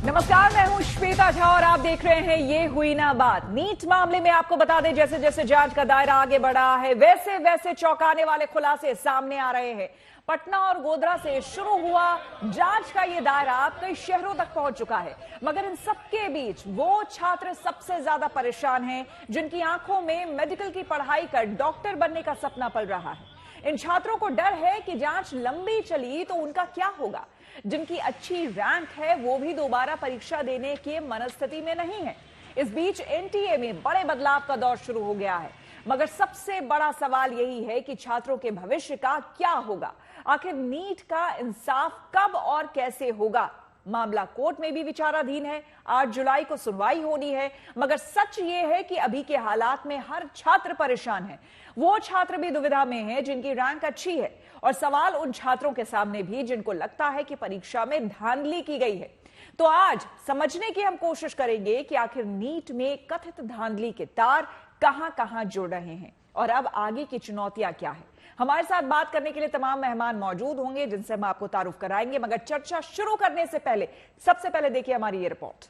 नमस्कार, मैं हूं श्वेता झा और आप देख रहे हैं ये हुई ना बात। नीट मामले में आपको बता दें, जैसे जैसे जांच का दायरा आगे बढ़ा है वैसे वैसे चौंकाने वाले खुलासे सामने आ रहे हैं। पटना और गोधरा से शुरू हुआ जांच का ये दायरा कई शहरों तक पहुंच चुका है, मगर इन सबके बीच वो छात्र सबसे ज्यादा परेशान हैं जिनकी आंखों में मेडिकल की पढ़ाई कर डॉक्टर बनने का सपना पल रहा है। इन छात्रों को डर है कि जांच लंबी चली तो उनका क्या होगा। जिनकी अच्छी रैंक है वो भी दोबारा परीक्षा देने की मनस्थिति में नहीं है। इस बीच एनटीए में बड़े बदलाव का दौर शुरू हो गया है, मगर सबसे बड़ा सवाल यही है कि छात्रों के भविष्य का क्या होगा। आखिर नीट का इंसाफ कब और कैसे होगा? मामला कोर्ट में भी विचाराधीन है। 8 जुलाई को सुनवाई होनी है, मगर सच ये है कि अभी के हालात में हर छात्र परेशान है। वो छात्र भी दुविधा में है जिनकी रैंक अच्छी है, और सवाल उन छात्रों के सामने भी जिनको लगता है कि परीक्षा में धांधली की गई है। तो आज समझने की हम कोशिश करेंगे कि आखिर नीट में कथित धांधली के तार कहां कहां जुड़ रहे हैं और अब आगे की चुनौतियां क्या है। हमारे साथ बात करने के लिए तमाम मेहमान मौजूद होंगे जिनसे हम आपको तारुफ कराएंगे, मगर चर्चा शुरू करने से पहले सबसे पहले देखिए हमारी ये रिपोर्ट।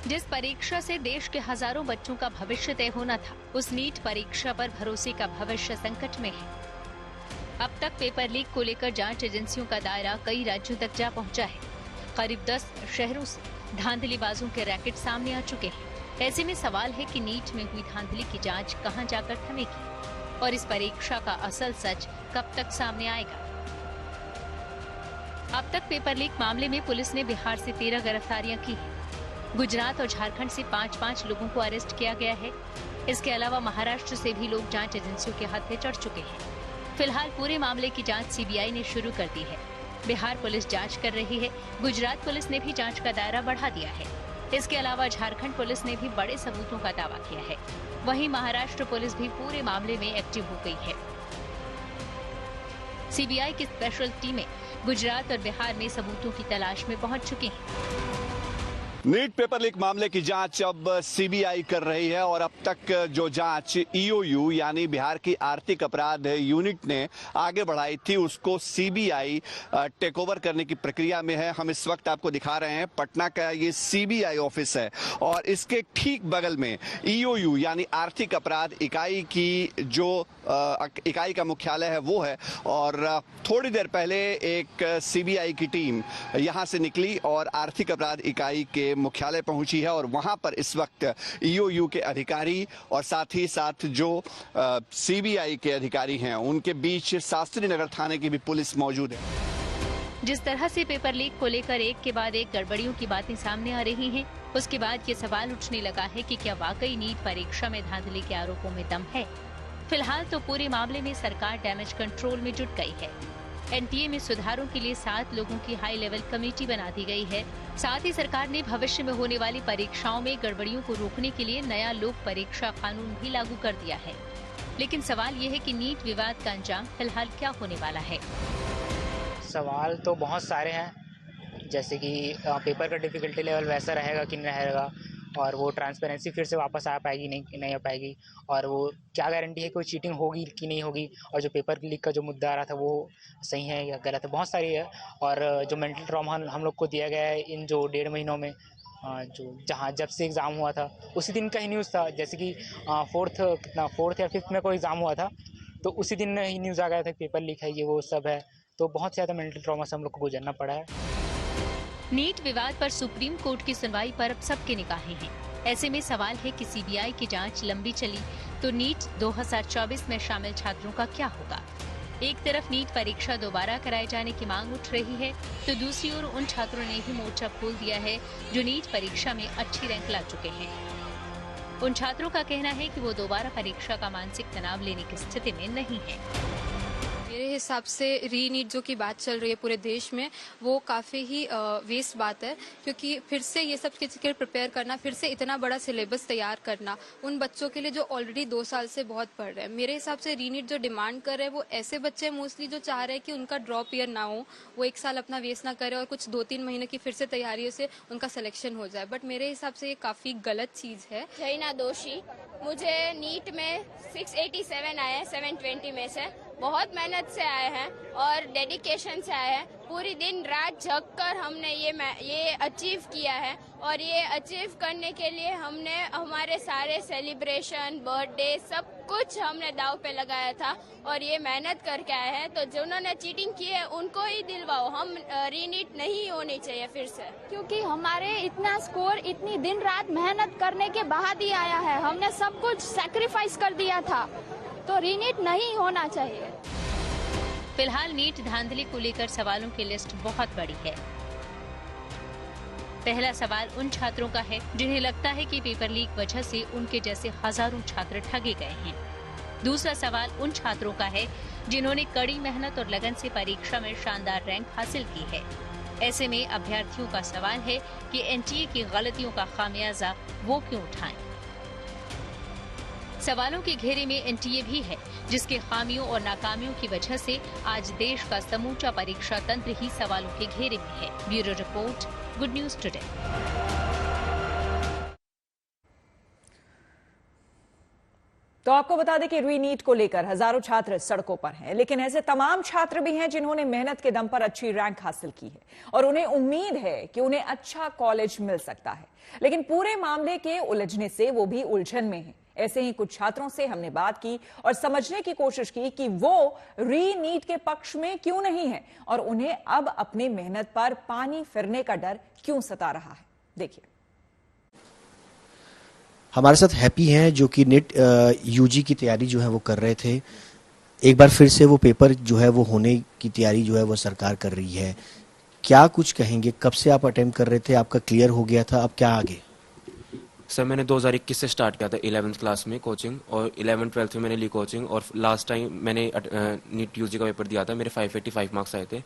जिस परीक्षा से देश के हजारों बच्चों का भविष्य तय होना था, उस नीट परीक्षा पर भरोसे का भविष्य संकट में है। अब तक पेपर लीक को लेकर जांच एजेंसियों का दायरा कई राज्यों तक जा पहुंचा है। करीब 10 शहरों से धांधलीबाजों के रैकेट सामने आ चुके हैं। ऐसे में सवाल है कि नीट में हुई धांधली की जांच कहां जाकर थमेगी और इस परीक्षा का असल सच कब तक सामने आएगा। अब तक पेपर लीक मामले में पुलिस ने बिहार से 13 गिरफ्तारियां की हैं। गुजरात और झारखंड से 5-5 लोगों को अरेस्ट किया गया है। इसके अलावा महाराष्ट्र से भी लोग जांच एजेंसियों के हाथ में चढ़ चुके हैं। फिलहाल पूरे मामले की जांच सीबीआई ने शुरू कर दी है। बिहार पुलिस जांच कर रही है। गुजरात पुलिस ने भी जांच का दायरा बढ़ा दिया है। इसके अलावा झारखंड पुलिस ने भी बड़े सबूतों का दावा किया है। वहीं महाराष्ट्र पुलिस भी पूरे मामले में एक्टिव हो गई है। सीबीआई की स्पेशल टीमें गुजरात और बिहार में सबूतों की तलाश में पहुंच चुकी हैं। नीट पेपर लीक मामले की जांच अब सीबीआई कर रही है और अब तक जो जांच ईओयू यानी बिहार की आर्थिक अपराध यूनिट ने आगे बढ़ाई थी उसको सीबीआई टेक ओवर करने की प्रक्रिया में है। हम इस वक्त आपको दिखा रहे हैं पटना का ये सीबीआई ऑफिस है और इसके ठीक बगल में ईओयू यानी आर्थिक अपराध इकाई की जो इकाई का मुख्यालय है वो है। और थोड़ी देर पहले एक सीबीआई की टीम यहां से निकली और आर्थिक अपराध इकाई के मुख्यालय पहुंची है और वहां पर इस वक्त ईओयू के अधिकारी और साथ ही साथ जो सीबीआई के अधिकारी हैं उनके बीच शास्त्री नगर थाने की भी पुलिस मौजूद है। जिस तरह से पेपर लीक को लेकर एक के बाद एक गड़बड़ियों की बातें सामने आ रही हैं, उसके बाद ये सवाल उठने लगा है कि क्या वाकई नीट परीक्षा में धांधली के आरोपों में दम है। फिलहाल तो पूरे मामले में सरकार डैमेज कंट्रोल में जुट गई है। एनटीए में सुधारों के लिए 7 लोगों की हाई लेवल कमेटी बना दी गई है। साथ ही सरकार ने भविष्य में होने वाली परीक्षाओं में गड़बड़ियों को रोकने के लिए नया लोक परीक्षा कानून भी लागू कर दिया है। लेकिन सवाल ये है कि नीट विवाद का अंजाम फिलहाल क्या होने वाला है। सवाल तो बहुत सारे हैं, जैसे कि पेपर का डिफिकल्टी लेवल वैसा रहेगा कि नहीं रहेगा, और वो ट्रांसपेरेंसी फिर से वापस आ पाएगी नहीं आ पाएगी, और वो क्या गारंटी है कोई चीटिंग होगी कि नहीं होगी, और जो पेपर लीक का जो मुद्दा आ रहा था वो सही है या गलत है, बहुत सारी है। और जो मेंटल ट्रॉमा हम लोग को दिया गया है इन जो 1.5 महीनों में, जो जहाँ जब से एग्ज़ाम हुआ था उसी दिन का ही न्यूज़ था। जैसे कि 4th या 5th में कोई एग्ज़ाम हुआ था तो उसी दिन ही न्यूज़ आ गया था पेपर लीक है, ये वो सब है। तो बहुत ज़्यादा मेंटल ट्रॉमा से हम लोग को गुजरना पड़ा है। नीट विवाद पर सुप्रीम कोर्ट की सुनवाई पर अब सबके निगाहें हैं। ऐसे में सवाल है कि सीबीआई की जांच लंबी चली तो नीट 2024 में शामिल छात्रों का क्या होगा। एक तरफ नीट परीक्षा दोबारा कराए जाने की मांग उठ रही है तो दूसरी ओर उन छात्रों ने ही मोर्चा खोल दिया है जो नीट परीक्षा में अच्छी रैंक ला चुके हैं। उन छात्रों का कहना है कि वो दोबारा परीक्षा का मानसिक तनाव लेने की स्थिति में नहीं है। मेरे हिसाब से रीनीट जो की बात चल रही है पूरे देश में, वो काफ़ी ही वेस्ट बात है, क्योंकि फिर से ये सब चीज़ के लिए प्रिपेयर करना, फिर से इतना बड़ा सिलेबस तैयार करना उन बच्चों के लिए जो ऑलरेडी 2 साल से बहुत पढ़ रहे हैं। मेरे हिसाब से रीनीट जो डिमांड कर रहे हैं वो ऐसे बच्चे मोस्टली जो चाह रहे हैं कि उनका ड्रॉप ईयर ना हो, वो 1 साल अपना वेस्ट ना करे और कुछ 2-3 महीने की फिर से तैयारियों से उनका सिलेक्शन हो जाए। बट मेरे हिसाब से ये काफ़ी गलत चीज़ है। जैना दोषी, मुझे नीट में 687 आए हैं 720 में से। बहुत मेहनत से आए हैं और डेडिकेशन से आए हैं। पूरी दिन रात जग कर हमने ये अचीव किया है और ये अचीव करने के लिए हमने हमारे सारे सेलिब्रेशन, बर्थडे सब कुछ हमने दाव पे लगाया था और ये मेहनत करके आए हैं। तो जिन्होंने चीटिंग की है उनको ही दिलवाओ, हम रीनीट नहीं होनी चाहिए फिर से, क्योंकि हमारे इतना स्कोर इतनी दिन रात मेहनत करने के बाद ही आया है। हमने सब कुछ सैक्रिफाइस कर दिया था, तो रीनीट नहीं होना चाहिए। फिलहाल नीट धांधली को लेकर सवालों की लिस्ट बहुत बड़ी है। पहला सवाल उन छात्रों का है जिन्हें लगता है कि पेपर लीक वजह से उनके जैसे हजारों छात्र ठगे गए हैं। दूसरा सवाल उन छात्रों का है जिन्होंने कड़ी मेहनत और लगन से परीक्षा में शानदार रैंक हासिल की है। ऐसे में अभ्यर्थियों का सवाल है कि एनटीए की गलतियों का खामियाजा वो क्यों उठाएं? सवालों के घेरे में एनटीए भी है, जिसके खामियों और नाकामियों की वजह से आज देश का समूचा परीक्षा तंत्र ही सवालों के घेरे में है। Bureau report, good news today. तो आपको बता दें कि रीनीट को लेकर हजारों छात्र सड़कों पर हैं, लेकिन ऐसे तमाम छात्र भी हैं जिन्होंने मेहनत के दम पर अच्छी रैंक हासिल की है और उन्हें उम्मीद है कि उन्हें अच्छा कॉलेज मिल सकता है। लेकिन पूरे मामले के उलझने से वो भी उलझन में हैं। ऐसे ही कुछ छात्रों से हमने बात की और समझने की कोशिश की कि वो रीनीट के पक्ष में क्यों नहीं है और उन्हें अब अपनी मेहनत पर पानी फिरने का डर क्यों सता रहा है। देखिए, हमारे साथ हैप्पी हैं जो कि नेट यूजी की तैयारी जो है वो कर रहे थे। एक बार फिर से वो पेपर जो है वो होने की तैयारी जो है वो सरकार कर रही है। क्या कुछ कहेंगे, कब से आप अटेम्प्ट कर रहे थे, आपका क्लियर हो गया था, अब क्या आगे? सर मैंने 2021 से स्टार्ट किया था 11th क्लास में कोचिंग, और 11th-12th में मैंने ली कोचिंग, और लास्ट टाइम मैंने नीट यूजी का पेपर दिया था। मेरे 585 मार्क्स आए थे,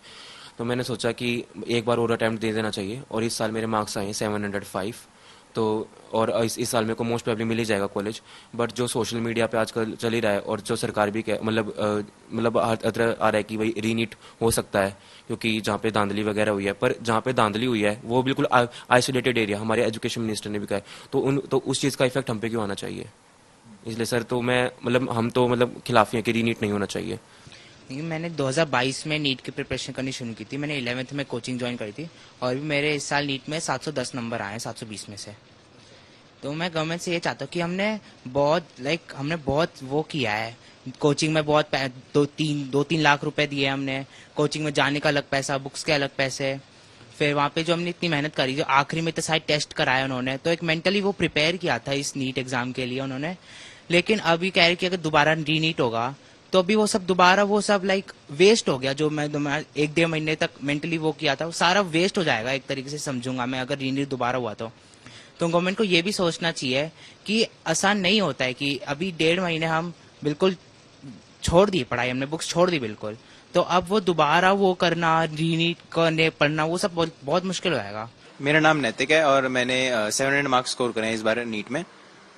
तो मैंने सोचा कि एक बार और अटैम्प्ट दे देना चाहिए, और इस साल मेरे मार्क्स आए 705। तो और इस साल मेरे को मोस्ट प्रोबेबली मिल ही जाएगा कॉलेज। बट जो सोशल मीडिया पे आजकल चल ही रहा है और जो सरकार भी मतलब हर तरह आ रहा है कि भाई रीनीट हो सकता है, क्योंकि जहाँ पे धांधली वगैरह हुई है, पर जहाँ पे धांधली हुई है वो बिल्कुल आइसोलेटेड एरिया, हमारे एजुकेशन मिनिस्टर ने भी कहा है, तो उस चीज़ का इफेक्ट हम पे क्यों आना चाहिए? इसलिए सर तो मैं हम तो खिलाफ हैं कि रीनीट नहीं होना चाहिए। मैंने 2022 में नीट की प्रिपरेशन करनी शुरू की थी। मैंने 11th में कोचिंग ज्वाइन करी थी और भी मेरे इस साल नीट में 710 नंबर आए हैं 720 में से। तो मैं गवर्नमेंट से ये चाहता हूँ कि हमने बहुत वो किया है, कोचिंग में बहुत 2-3 लाख रुपए दिए हमने, कोचिंग में जाने का अलग पैसा, बुक्स के अलग पैसे, फिर वहाँ पे जो हमने इतनी मेहनत करी, जो आखिरी में तो सारे टेस्ट कराए उन्होंने, तो एक मेंटली वो प्रिपेयर किया था इस नीट एग्जाम के लिए उन्होंने। लेकिन अभी कह रहे कि अगर दोबारा रीनीट होगा तो अभी वो सब दोबारा वेस्ट हो गया। जो मैं 1-1.5 महीने तक मेंटली वो किया था वो सारा वेस्ट हो जाएगा, एक तरीके से समझूंगा मैं, अगर रीनीट दोबारा हुआ तो गवर्नमेंट को ये भी सोचना चाहिए कि आसान नहीं होता है कि अभी 1.5 महीने हम बिल्कुल छोड़ दी पढ़ाई, हमने बुक्स छोड़ दी बिल्कुल, तो अब वो दोबारा वो करना, रीनीट करने पढ़ना, वो सब बहुत मुश्किल हो जाएगा। मेरा नाम नैतिक है और मैंने 700 मार्क्स स्कोर करे हैं इस बार नीट में,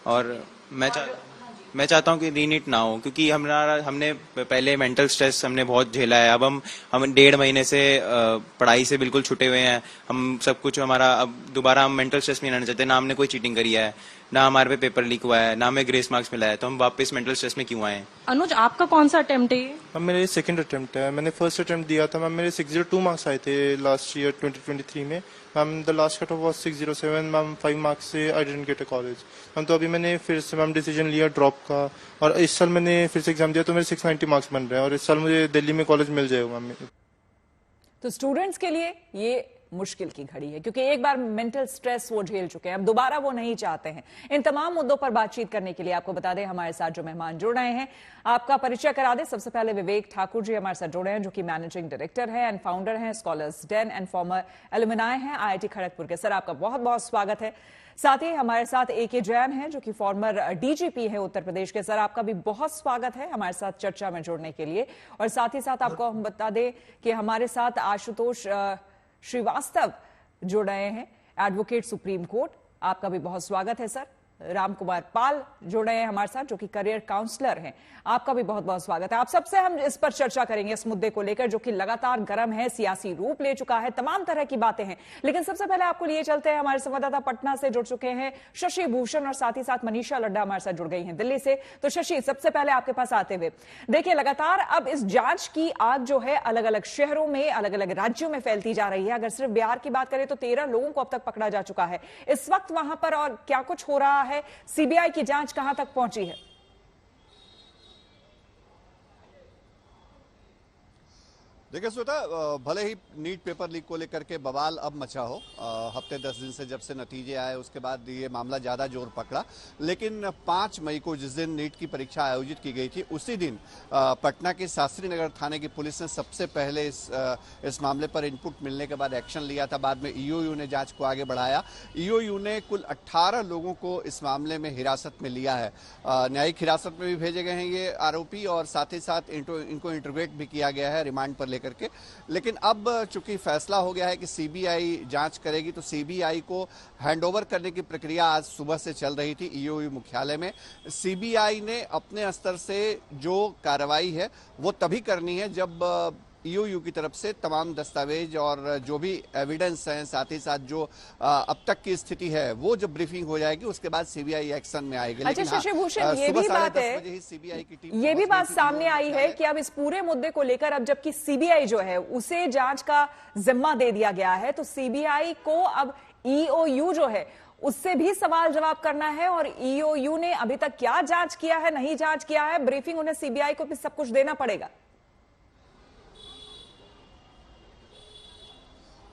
और मैं चाहता हूँ कि रीनीट ना हो, क्योंकि हमने पहले मेंटल स्ट्रेस हमने बहुत झेला है। अब हम 1.5 महीने से पढ़ाई से बिल्कुल छुटे हुए हैं, हम सब कुछ हमारा, अब दोबारा हम मेंटल स्ट्रेस नहीं रहना चाहते। ना हमने कोई चीटिंग करी है, ना हमारे पे पेपर लीक हुआ है, ना हमें ग्रेस मार्क्स मिला है, तो हम वापस मेंटल स्ट्रेस में क्यों आए? अनुज, आपका कौन सा अटेम्प्ट है? मैम मेरे सेकंड अटेम्प्ट है। मैंने फर्स्ट अटेम्प्ट दिया था मैम, मेरे 602 मार्क्स आए थे लास्ट ईयर 2023 में ma'am. The last cut off was 607 ma'am. 5 marks से I didn't get a college ma'am. तो अभी मैंने फिर से मैम डिसीजन लिया ड्रॉप का, और इस साल मैंने फिर से एग्जाम दिया तो मेरे 690 मार्क्स बन रहे हैं, और इस साल मुझे दिल्ली में कॉलेज मिल जाएगा मैम। तो स्टूडेंट्स के लिए ये मुश्किल की घड़ी है, क्योंकि एक बार मेंटल स्ट्रेस वो झेल चुके हैं, अब दोबारा वो नहीं चाहते हैं। इन तमाम मुद्दों पर बातचीत करने के लिए आपको बता दें हमारे साथ जो मेहमान जुड़ रहे हैं, आपका परिचय करा दें। सबसे पहले विवेक ठाकुर जी हमारे साथ जुड़े हैं, जो कि मैनेजिंग डायरेक्टर हैं एंड फाउंडर हैं scholars den and former alumni हैं IIT खड़गपुर के। सर, आपका बहुत बहुत स्वागत है। साथ ही हमारे साथ AK जैन हैं, जो कि फॉर्मर DGP है उत्तर प्रदेश के। सर, आपका भी बहुत स्वागत है हमारे साथ चर्चा में जुड़ने के लिए। और साथ ही साथ आपको हम बता दें कि हमारे साथ आशुतोष श्रीवास्तव जुड़ रहे हैं, एडवोकेट सुप्रीम कोर्ट। आपका भी बहुत स्वागत है सर। राम कुमार पाल जुड़ रहे हैं हमारे साथ, जो कि करियर काउंसलर हैं। आपका भी बहुत बहुत स्वागत है। आप सबसे हम इस पर चर्चा करेंगे, इस मुद्दे को लेकर, जो कि लगातार गर्म है, सियासी रूप ले चुका है, तमाम तरह की बातें हैं। लेकिन सबसे पहले आपको लिए चलते हैं, हमारे संवाददाता पटना से जुड़ चुके हैं शशि भूषण, और साथ ही साथ मनीषा लड्डा हमारे साथ जुड़ गई हैं दिल्ली से। तो शशि, सबसे पहले आपके पास आते हुए, देखिए लगातार अब इस जांच की आग जो है अलग अलग शहरों में, अलग अलग राज्यों में फैलती जा रही है। अगर सिर्फ बिहार की बात करें तो 13 लोगों को अब तक पकड़ा जा चुका है इस वक्त वहां पर। और क्या कुछ हो रहा है, CBI की जांच कहां तक पहुंची है? देखिए श्वेता, भले ही नीट पेपर लीक को लेकर के बवाल अब मचा हो, हफ्ते 10 दिन से जब से नतीजे आए उसके बाद ये मामला ज्यादा जोर पकड़ा, लेकिन 5 मई को जिस दिन नीट की परीक्षा आयोजित की गई थी, उसी दिन पटना के शास्त्री नगर थाने की पुलिस ने सबसे पहले इस मामले पर इनपुट मिलने के बाद एक्शन लिया था। बाद में EOU ने जांच को आगे बढ़ाया। EOU ने कुल 18 लोगों को इस मामले में हिरासत में लिया है। न्यायिक हिरासत में भी भेजे गए हैं ये आरोपी, और साथ ही साथ इनको इंटरोगेट भी किया गया है रिमांड पर लेकर के। लेकिन अब चूंकि फैसला हो गया है कि CBI जांच करेगी, तो CBI को हैंडओवर करने की प्रक्रिया आज सुबह से चल रही थी EOU मुख्यालय में। CBI ने अपने स्तर से जो कार्रवाई है वो तभी करनी है जब EOU की तरफ से तमाम दस्तावेज और जो भी एविडेंस हैं, साथ ही साथ जो अब तक की स्थिति है, वो जब ब्रीफिंग हो जाएगी उसके बाद CBI एक्शन में आएगी। अच्छा शशि भूषण, ये भी बात है, CBI की टीम ये भी बात सामने आई है कि अब इस पूरे मुद्दे को लेकर, अब जबकि CBI जो है उसे जांच का जिम्मा दे दिया गया है, तो CBI को अब EOU जो है उससे भी सवाल जवाब करना है। और EOU ने अभी तक क्या जांच किया है, नहीं जांच किया है, ब्रीफिंग उन्हें CBI को भी सब कुछ देना पड़ेगा।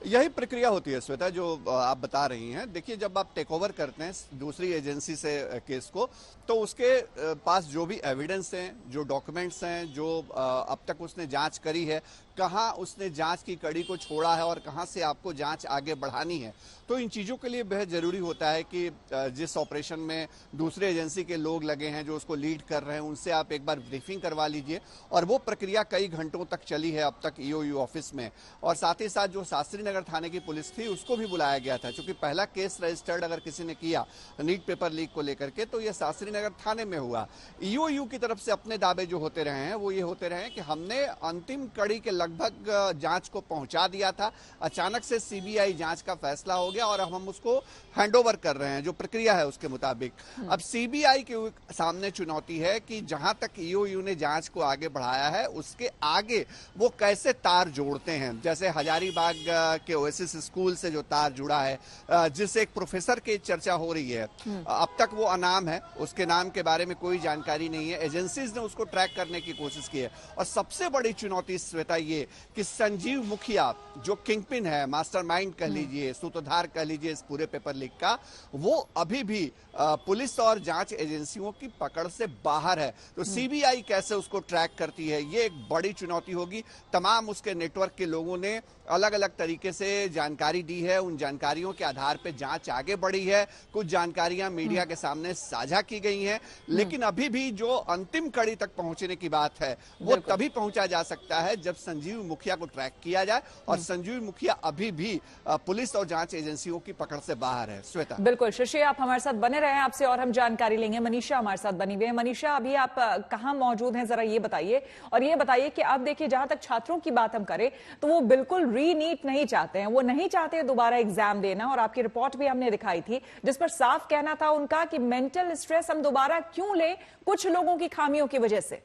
यही प्रक्रिया होती है श्वेता, जो आप बता रही हैं। देखिए, जब आप टेक ओवर करते हैं दूसरी एजेंसी से केस को, तो उसके पास जो भी एविडेंस हैं, जो डॉक्यूमेंट्स हैं, जो अब तक उसने जांच करी है, कहां उसने जांच की कड़ी को छोड़ा है और कहां से आपको जांच आगे बढ़ानी है, तो इन चीजों के लिए बेहद जरूरी होता है कि जिस ऑपरेशन में दूसरे एजेंसी के लोग लगे हैं, जो उसको लीड कर रहे हैं, उनसे आप एक बार ब्रीफिंग करवा लीजिए। और वो प्रक्रिया कई घंटों तक चली है अब तक EOU ऑफिस में। और साथ ही साथ जो शास्त्री नगर थाने की पुलिस थी उसको भी बुलाया गया था, क्योंकि पहला केस रजिस्टर्ड अगर किसी ने किया नीट पेपर लीक को लेकर के, तो ये शास्त्री नगर थाने में हुआ। EOU की तरफ से अपने दावे जो होते रहे हैं वो ये होते रहे कि हमने अंतिम कड़ी के लगभग जांच को पहुंचा दिया था, अचानक से CBI जांच का फैसला हो गया और अब हम उसको हैंडओवर कर रहे हैं जो प्रक्रिया है उसके मुताबिक। अब CBI के सामने चुनौती है कि जहां तक EOU ने जांच को आगे बढ़ाया है, उसके आगे वो कैसे तार जोड़ते हैं। जैसे हजारीबाग के ओएसिस स्कूल से जो तार जुड़ा है, जिससे एक प्रोफेसर की चर्चा हो रही है, अब तक वो अनाम है, उसके नाम के बारे में कोई जानकारी नहीं है। एजेंसीज ने उसको ट्रैक करने की कोशिश की है। और सबसे बड़ी चुनौती श्वेता ये कि संजीव मुखिया जो किंगपिन है, मास्टरमाइंड कह लीजिए, सूत्रधार कह लीजिए इस पूरे पेपर लीक का, वो अभी भी पुलिस और जांच एजेंसियों की पकड़ से बाहर है। तो CBI कैसे उसको ट्रैक करती है, ये एक बड़ी चुनौती होगी। तमाम उसके नेटवर्क के लोगों ने अलग अलग तरीके से जानकारी दी है, उन जानकारियों के आधार पर जांच आगे बढ़ी है। कुछ जानकारियां मीडिया के सामने साझा की गई हैं, लेकिन अभी भी जो अंतिम कड़ी तक पहुंचने की बात है वो तभी पहुंचा जा सकता है जब संजीव मुखिया को ट्रैक किया जाए। और संजीव मुखिया अभी भी पुलिस और जांच एजेंसियों की पकड़ से बाहर है। श्वेता, बिल्कुल शशि, आप हमारे साथ बने रहे, आपसे और हम जानकारी लेंगे। मनीषा हमारे साथ बनी हुई है। मनीषा, अभी आप कहां मौजूद हैं, जरा ये बताइए। और ये बताइए कि अब देखिए, जहां तक छात्रों की बात हम करें तो वो बिल्कुल रीनीट नहीं चाहते हैं, वो नहीं चाहते दोबारा एग्जाम देना। और आपकी रिपोर्ट भी हमने दिखाई थी जिस पर साफ कहना था उनका कि मेंटल स्ट्रेस हम दोबारा क्यों लें, कुछ लोगों की खामियों की वजह से।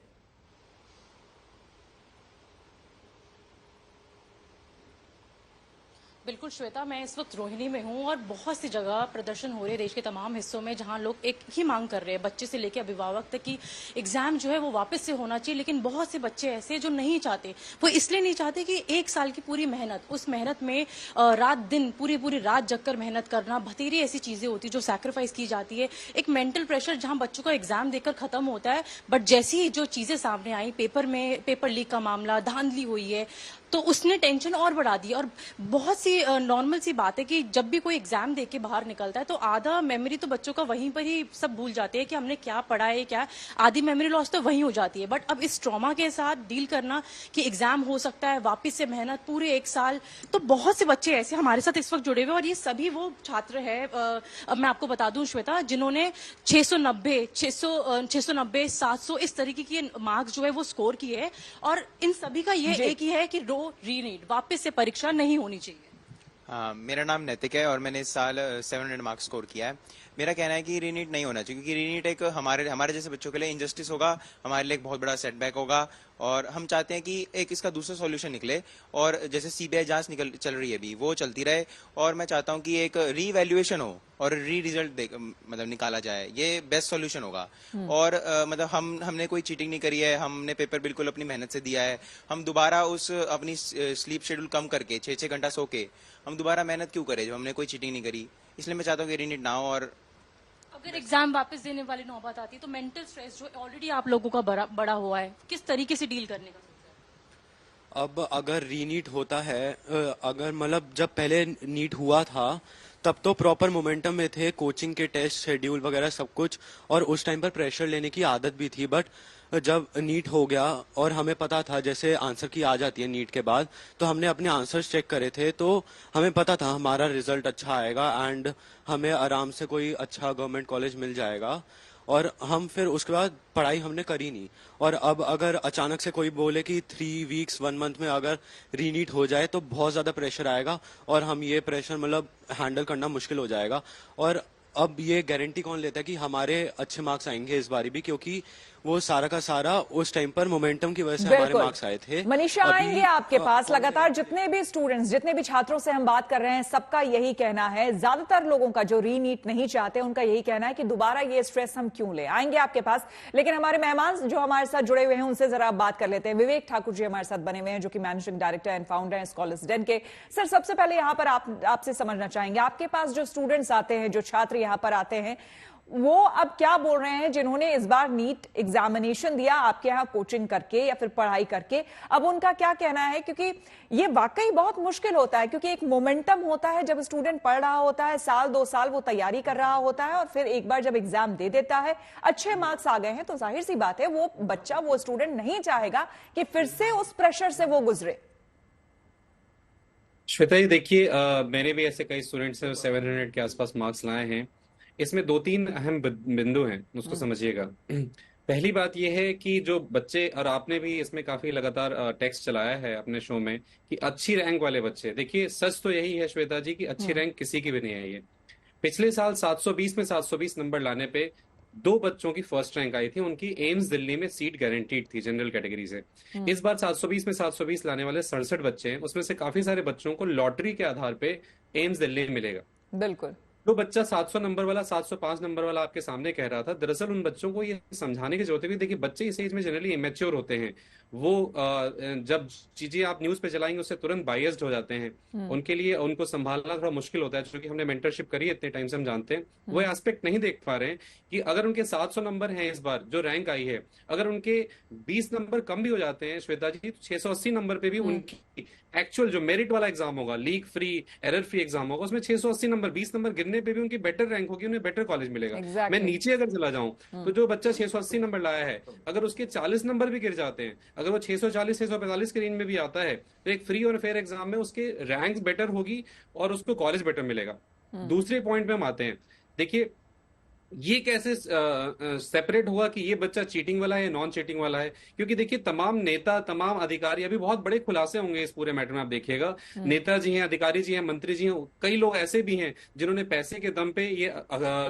बिल्कुल श्वेता, मैं इस वक्त रोहिणी में हूँ और बहुत सी जगह प्रदर्शन हो रहे हैं देश के तमाम हिस्सों में, जहाँ लोग एक ही मांग कर रहे हैं, बच्चे से लेकर अभिभावक तक, कि एग्जाम जो है वो वापस से होना चाहिए। लेकिन बहुत से बच्चे ऐसे हैं जो नहीं चाहते। वो इसलिए नहीं चाहते कि एक साल की पूरी मेहनत, उस मेहनत में रात दिन पूरी रात जगकर मेहनत करना, बथेरी ऐसी चीजें होती है जो सैक्रिफाइस की जाती है, एक मेंटल प्रेशर जहाँ बच्चों का एग्जाम देकर खत्म होता है। बट जैसी ही जो चीजें सामने आई, पेपर लीक का मामला, धांधली हुई है, तो उसने टेंशन और बढ़ा दी। और बहुत सी नॉर्मल सी बात है कि जब भी कोई एग्जाम दे के बाहर निकलता है तो आधा मेमोरी तो बच्चों का वहीं पर ही सब भूल जाते हैं कि हमने क्या पढ़ा है, क्या आधी मेमोरी लॉस तो वहीं हो जाती है। बट अब इस ट्रॉमा के साथ डील करना कि एग्जाम हो सकता है, वापस से मेहनत पूरे एक साल, तो बहुत से बच्चे ऐसे हमारे साथ इस वक्त जुड़े हुए। और ये सभी वो छात्र है, अब मैं आपको बता दूं श्वेता, जिन्होंने 690, 700 इस तरीके की मार्क्स जो है वो स्कोर किए है। और इन सभी का ये एक ही है कि रीनीट, वापस से परीक्षा नहीं होनी चाहिए। हाँ, मेरा नाम नैतिक है और मैंने इस साल 700 मार्क्स स्कोर किया है। मेरा कहना है कि रीनीट नहीं होना चाहिए, क्योंकि रीनीट एक हमारे जैसे बच्चों के लिए इनजस्टिस होगा, हमारे लिए एक बहुत बड़ा सेटबैक होगा। और हम चाहते हैं कि एक इसका दूसरा सॉल्यूशन निकले, और जैसे सीबीआई जांच चल रही है अभी, वो चलती रहे। और मैं चाहता हूं कि एक रीवैल्यूएशन हो और रिजल्ट मतलब निकाला जाए, ये बेस्ट सॉल्यूशन होगा। और मतलब हमने कोई चीटिंग नहीं करी है, हमने पेपर बिल्कुल अपनी मेहनत से दिया है। हम दोबारा उस अपनी स्लीप शेड्यूल कम करके 6-6 घंटा सो के हम दोबारा मेहनत क्यों करें जब हमने कोई चीटिंग नहीं करी। इसलिए मैं चाहता हूँ कि रीनीट ना हो। और अगर एग्जाम वापस देने वाली नौबत आती है तो मेंटल स्ट्रेस जो ऑलरेडी आप लोगों का बड़ा हुआ है, किस तरीके से डील करने का? अब अगर रीनीट होता है, अगर मतलब जब पहले नीट हुआ था तब तो प्रॉपर मोमेंटम में थे, कोचिंग के टेस्ट शेड्यूल वगैरह सब कुछ, और उस टाइम पर प्रेशर लेने की आदत भी थी। बट जब नीट हो गया और हमें पता था जैसे आंसर की आ जाती है नीट के बाद, तो हमने अपने आंसर्स चेक करे थे, तो हमें पता था हमारा रिजल्ट अच्छा आएगा एंड हमें आराम से कोई अच्छा गवर्नमेंट कॉलेज मिल जाएगा। और हम फिर उसके बाद पढ़ाई हमने करी नहीं। और अब अगर अचानक से कोई बोले कि 3 वीक्स 1 मंथ में अगर रीनीट हो जाए तो बहुत ज्यादा प्रेशर आएगा, और हम ये प्रेशर मतलब हैंडल करना मुश्किल हो जाएगा। और अब ये गारंटी कौन लेता है कि हमारे अच्छे मार्क्स आएंगे इस बारी भी, क्योंकि वो सारा का सारा उस टाइम पर मोमेंटम की वजह से हमारे मार्क्स आए थे। मनीषा आएंगे आपके पास। लगातार जितने भी स्टूडेंट्स, जितने भी छात्रों से हम बात कर रहे हैं, सबका यही कहना है, ज्यादातर लोगों का जो रीनीट नहीं चाहते उनका यही कहना है कि दोबारा ये स्ट्रेस हम क्यों ले। आएंगे आपके पास, लेकिन हमारे मेहमान जो हमारे साथ जुड़े हुए हैं उनसे जरा बात कर लेते हैं। विवेक ठाकुर जी हमारे साथ बने हुए हैं, जो कि मैनेजिंग डायरेक्टर एंड फाउंडर हैं स्कॉलर्स डेन के। सर, सबसे पहले यहाँ पर आपसे समझना चाहेंगे, आपके पास जो स्टूडेंट्स आते हैं, जो छात्र यहाँ पर आते हैं, वो अब क्या बोल रहे हैं जिन्होंने इस बार नीट एग्जामिनेशन दिया आपके यहाँ कोचिंग करके या फिर पढ़ाई करके? अब उनका क्या कहना है? क्योंकि ये वाकई बहुत मुश्किल होता है, क्योंकि एक मोमेंटम होता है जब स्टूडेंट पढ़ रहा होता है, 1-2 साल वो तैयारी कर रहा होता है, और फिर एक बार जब एग्जाम दे देता है, अच्छे मार्क्स आ गए हैं, तो जाहिर सी बात है वो बच्चा, वो स्टूडेंट नहीं चाहेगा कि फिर से उस प्रेशर से वो गुजरे। श्वेता जी देखिए, मैंने भी ऐसे कई स्टूडेंट्स हैं 700 के आसपास मार्क्स लाए हैं। इसमें 2-3 अहम बिंदु हैं, उसको समझिएगा। पहली बात यह है कि जो बच्चे, और आपने भी इसमें काफी लगातार टेक्स्ट चलाया है अपने शो में, कि अच्छी रैंक वाले बच्चे, देखिए सच तो यही है श्वेता जी कि अच्छी रैंक किसी की भी नहीं आई है। पिछले साल 720 में 720 नंबर लाने पे 2 बच्चों की फर्स्ट रैंक आई थी, उनकी एम्स दिल्ली में सीट गारंटीड थी जनरल कैटेगरी से। इस बार 720 में 720 लाने वाले 67 बच्चे हैं, उसमें से काफी सारे बच्चों को लॉटरी के आधार पे एम्स दिल्ली मिलेगा। बिल्कुल। जो बच्चा 700 नंबर वाला, 705 नंबर वाला आपके सामने कह रहा था, दरअसल उन बच्चों को ये समझाने की जरूरत है कि देखिए बच्चे इस एज में जनरली इमेच्योर होते हैं, वो जब चीजें आप न्यूज पे चलाएंगे उससे तुरंत बायस्ड हो जाते हैं। उनके लिए उनको संभालना थोड़ा मुश्किल होता है, क्योंकि हमने मेंटरशिप करी है इतने टाइम से, हम जानते हैं। वो एस्पेक्ट नहीं देख पा रहे हैं कि अगर उनके 700 नंबर हैं इस बार जो रैंक आई है, अगर उनके 20 नंबर कम भी हो जाते हैं श्वेता जी, तो 680 नंबर पे भी उनकी एक्चुअल जो मेरिट वाला एग्जाम होगा, leak free, error free exam होगा, उसमें 680 नंबर, 20 नंबर गिरने पे भी उनकी बेटर रैंक होगी, उन्हें बेटर कॉलेज मिलेगा। मैं नीचे अगर चला जाऊं तो जो बच्चा 680 नंबर लाया है, अगर उसके 40 नंबर भी गिर जाते हैं, अगर वो 640 645 के रेंज में भी आता है, तो एक फ्री और फेयर एग्जाम में उसके रैंक बेटर होगी और उसको कॉलेज बेटर मिलेगा। दूसरे पॉइंट पे हम आते हैं। देखिए ये कैसे सेपरेट हुआ कि ये बच्चा चीटिंग वाला है, नॉन चीटिंग वाला है? क्योंकि देखिए, तमाम नेता, तमाम अधिकारी, अभी बहुत बड़े खुलासे होंगे इस पूरे मैटर में, आप देखिएगा। नेताजी हैं, अधिकारी जी हैं, मंत्री जी हैं, कई लोग ऐसे भी हैं जिन्होंने पैसे के दम पे ये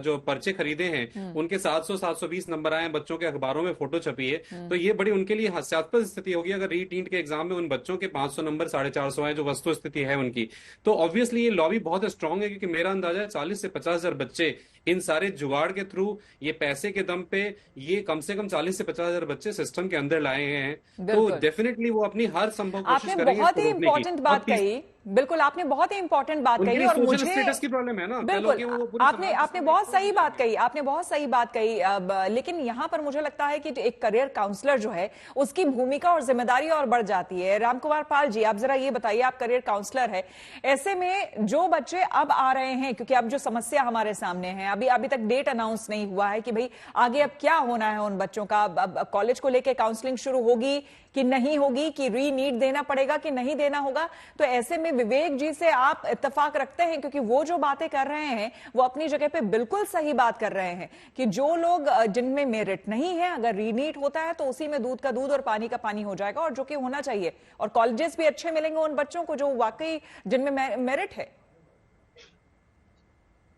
जो पर्चे खरीदे हैं, उनके 700 720 नंबर आए हैं, बच्चों के अखबारों में फोटो छपी है। तो ये बड़ी उनके लिए हास्यास्पद स्थिति होगी अगर रीट नीट के एग्जाम में उन बच्चों के 500 नंबर 450 आए, जो वस्तु स्थिति है उनकी। तो ऑब्वियसली ये लॉबी बहुत स्ट्रांग है, क्योंकि मेरा अंदाजा है 40 से 50 हजार बच्चे इन सारे जुगाड़ के थ्रू, ये पैसे के दम पे, ये कम से कम 40 से 50 हजार बच्चे सिस्टम के अंदर लाए हैं। तो डेफिनेटली वो अपनी हर संभव कोशिश आपने करेंगे बहुत ही इसको रोकने की। इंपॉर्टेंट बात कही, बिल्कुल आपने बहुत ही इंपॉर्टेंट बात उनके कही, लिए और सोशल मुझे स्टेटस की प्रॉब्लम है ना, कह लो बिल्कुल कि वो पूरे आपने समाज आपने बहुत सही बात कही, आपने बहुत सही बात कही। अब लेकिन यहाँ पर मुझे लगता है कि एक करियर काउंसलर जो है उसकी भूमिका और जिम्मेदारी और बढ़ जाती है। रामकुमार पाल जी, आप जरा ये बताइए, आप करियर काउंसलर है, ऐसे में जो बच्चे अब आ रहे हैं, क्योंकि अब जो समस्या हमारे सामने है, अभी तक डेट अनाउंस नहीं हुआ है कि भाई आगे अब क्या होना है उन बच्चों का, अब कॉलेज को लेकर काउंसलिंग शुरू होगी कि नहीं होगी, कि री नीट देना पड़ेगा कि नहीं देना होगा। तो ऐसे में विवेक जी से आप इत्तेफाक रखते हैं, क्योंकि वो जो बातें कर रहे हैं वो अपनी जगह पे बिल्कुल सही बात कर रहे हैं कि जो लोग जिनमें मेरिट नहीं है, अगर री नीट होता है तो उसी में दूध का दूध और पानी का पानी हो जाएगा, और जो कि होना चाहिए, और कॉलेजेस भी अच्छे मिलेंगे उन बच्चों को जो वाकई जिनमें मेरिट है।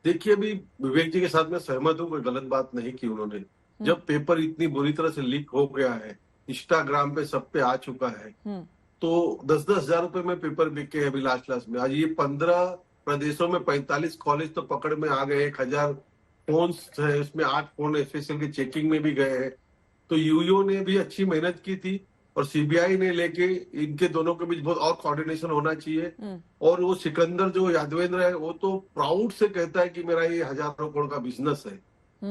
देखिए, अभी विवेक जी के साथ मैं सहमत हूँ, कोई गलत बात नहीं की उन्होंने। जब पेपर इतनी बुरी तरह से लीक हो गया है, इंस्टाग्राम पे सब पे आ चुका है, तो 10-10 हजार रुपए में पेपर बिके हैं अभी लास्ट क्लास में। आज ये 15 प्रदेशों में 45 कॉलेज तो पकड़ में आ गए, 1000 फोन है, उसमें 8 फोन एफएसएल की चेकिंग में भी गए हैं। तो यूयू ने भी अच्छी मेहनत की थी, और सीबीआई ने लेके इनके दोनों के बीच बहुत और कोऑर्डिनेशन होना चाहिए। और वो सिकंदर जो यादवेंद्र है, वो तो प्राउड से कहता है कि मेरा ये हजारों करोड़ का बिजनेस है,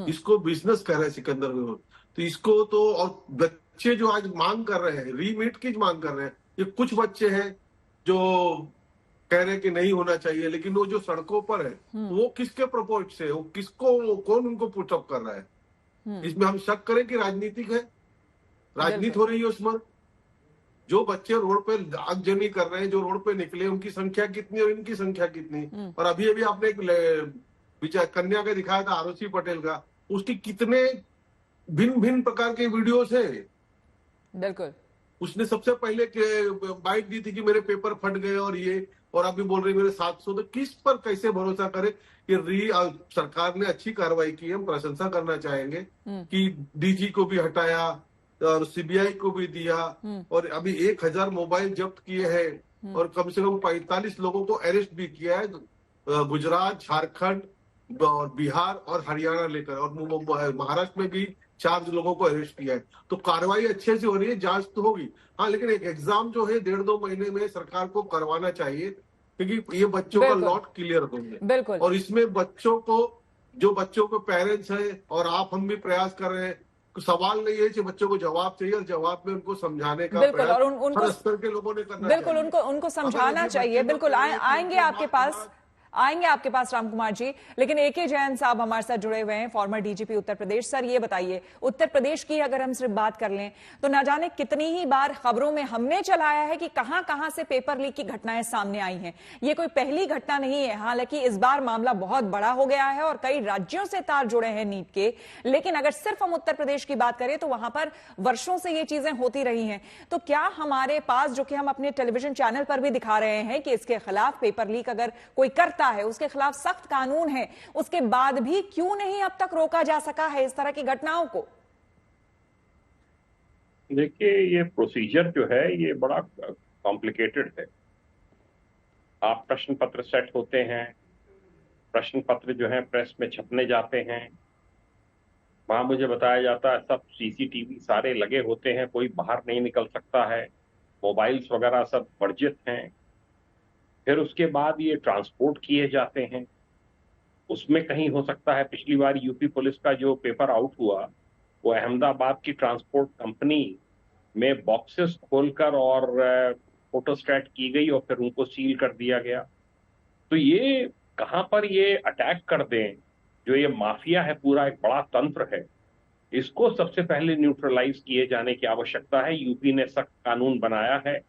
इसको बिजनेस कह रहा है सिकंदर में। तो इसको तो, और बच्चे जो आज मांग कर रहे हैं, रीमीट की मांग कर रहे हैं, ये कुछ बच्चे हैं जो कह रहे हैं कि नहीं होना चाहिए, लेकिन वो जो सड़कों पर है वो किसके प्रपोज से, वो किसको, कौन उनको पुटअप कर रहा है? इसमें हम शक करें कि राजनीतिक है, राजनीति हो रही है उसमें। जो बच्चे रोड पे आगजनी कर रहे हैं, जो रोड पे निकले, उनकी संख्या कितनी और इनकी संख्या कितनी। और अभी आपने एक कन्या का दिखाया था, आरुषि पटेल का, उसकी कितने भिन्न भिन्न प्रकार के वीडियोस है। बिल्कुल, उसने सबसे पहले बाइट दी थी कि मेरे पेपर फट गए और ये, और अभी बोल रहे मेरे 700। तो किस पर कैसे भरोसा करे कि सरकार ने अच्छी कार्रवाई की है, हम प्रशंसा करना चाहेंगे कि डीजी को भी हटाया और सीबीआई को भी दिया, और अभी 1000 मोबाइल जब्त किए हैं, और कम से कम 45 लोगों को अरेस्ट भी किया है, गुजरात, झारखंड और बिहार और हरियाणा लेकर, और महाराष्ट्र में भी 4 लोगों को अरेस्ट किया है। तो कार्रवाई अच्छे से हो रही है, जांच तो होगी। हाँ, लेकिन एक एग्जाम जो है 1.5-2 महीने में सरकार को करवाना चाहिए, क्योंकि ये बच्चों का लॉट क्लियर होंगे। बिल्कुल, और इसमें बच्चों को, जो बच्चों के पेरेंट्स है और आप, हम भी प्रयास कर रहे हैं। सवाल नहीं है कि बच्चों को जवाब चाहिए, और जवाब में उनको समझाने का बिल्कुल, प्रयास और उनको स्तर के लोगों ने करना बिल्कुल चाहिए। उनको समझाना चाहिए। बिल्कुल आएंगे आपके पास रामकुमार जी, लेकिन एके जैन साहब हमारे साथ जुड़े हुए हैं, farmer DGP Uttar Pradesh. Sir, ये बताइए, उत्तर प्रदेश की अगर हम सिर्फ बात कर लें तो ना जाने कितनी ही बार खबरों में हमने चलाया है कि कहां कहां से पेपर लीक की घटनाएं सामने आई हैं। ये कोई पहली घटना नहीं है, हालांकि इस बार मामला बहुत बड़ा हो गया है और कई राज्यों से तार जुड़े हैं नीट के। लेकिन अगर सिर्फ हम उत्तर प्रदेश की बात करें तो वहां पर वर्षों से ये चीजें होती रही हैं। तो क्या हमारे पास, जो कि हम अपने टेलीविजन चैनल पर भी दिखा रहे हैं कि इसके खिलाफ, पेपर लीक अगर कोई करता है उसके खिलाफ सख्त कानून है, उसके बाद भी क्यों नहीं अब तक रोका जा सका है इस तरह की घटनाओं को? देखिए, ये प्रोसीजर जो है ये बड़ा कॉम्प्लिकेटेड है। आप प्रश्न पत्र सेट होते हैं, प्रश्न पत्र जो है प्रेस में छपने जाते हैं, वहां मुझे बताया जाता है सब सीसीटीवी सारे लगे होते हैं, कोई बाहर नहीं निकल सकता है, मोबाइल्स वगैरह सब वर्जित हैं। फिर उसके बाद ये ट्रांसपोर्ट किए जाते हैं, उसमें कहीं हो सकता है, पिछली बार यूपी पुलिस का जो पेपर आउट हुआ वो अहमदाबाद की ट्रांसपोर्ट कंपनी में बॉक्सेस खोलकर और फोटोस्टैट की गई और फिर उनको सील कर दिया गया। तो ये कहाँ पर ये अटैक कर दें, जो ये माफिया है, पूरा एक बड़ा तंत्र है, इसको सबसे पहले न्यूट्रलाइज किए जाने की आवश्यकता है। यूपी ने सख्त कानून बनाया है,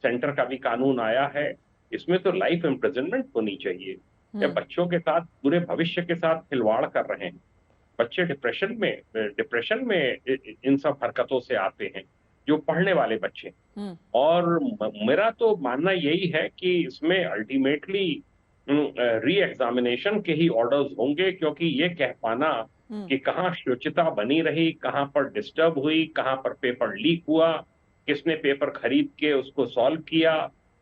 सेंटर का भी कानून आया है, इसमें तो लाइफ इम्प्रिजनमेंट होनी चाहिए। या बच्चों के साथ, पूरे भविष्य के साथ खिलवाड़ कर रहे हैं। बच्चे डिप्रेशन में इन सब हरकतों से आते हैं, जो पढ़ने वाले बच्चे। और मेरा तो मानना यही है कि इसमें अल्टीमेटली री एग्जामिनेशन के ही ऑर्डर्स होंगे, क्योंकि ये कह पाना कि कहाँ शुचिता बनी रही, कहाँ पर डिस्टर्ब हुई, कहाँ पर पेपर लीक हुआ, किसने पेपर खरीद के उसको सॉल्व किया,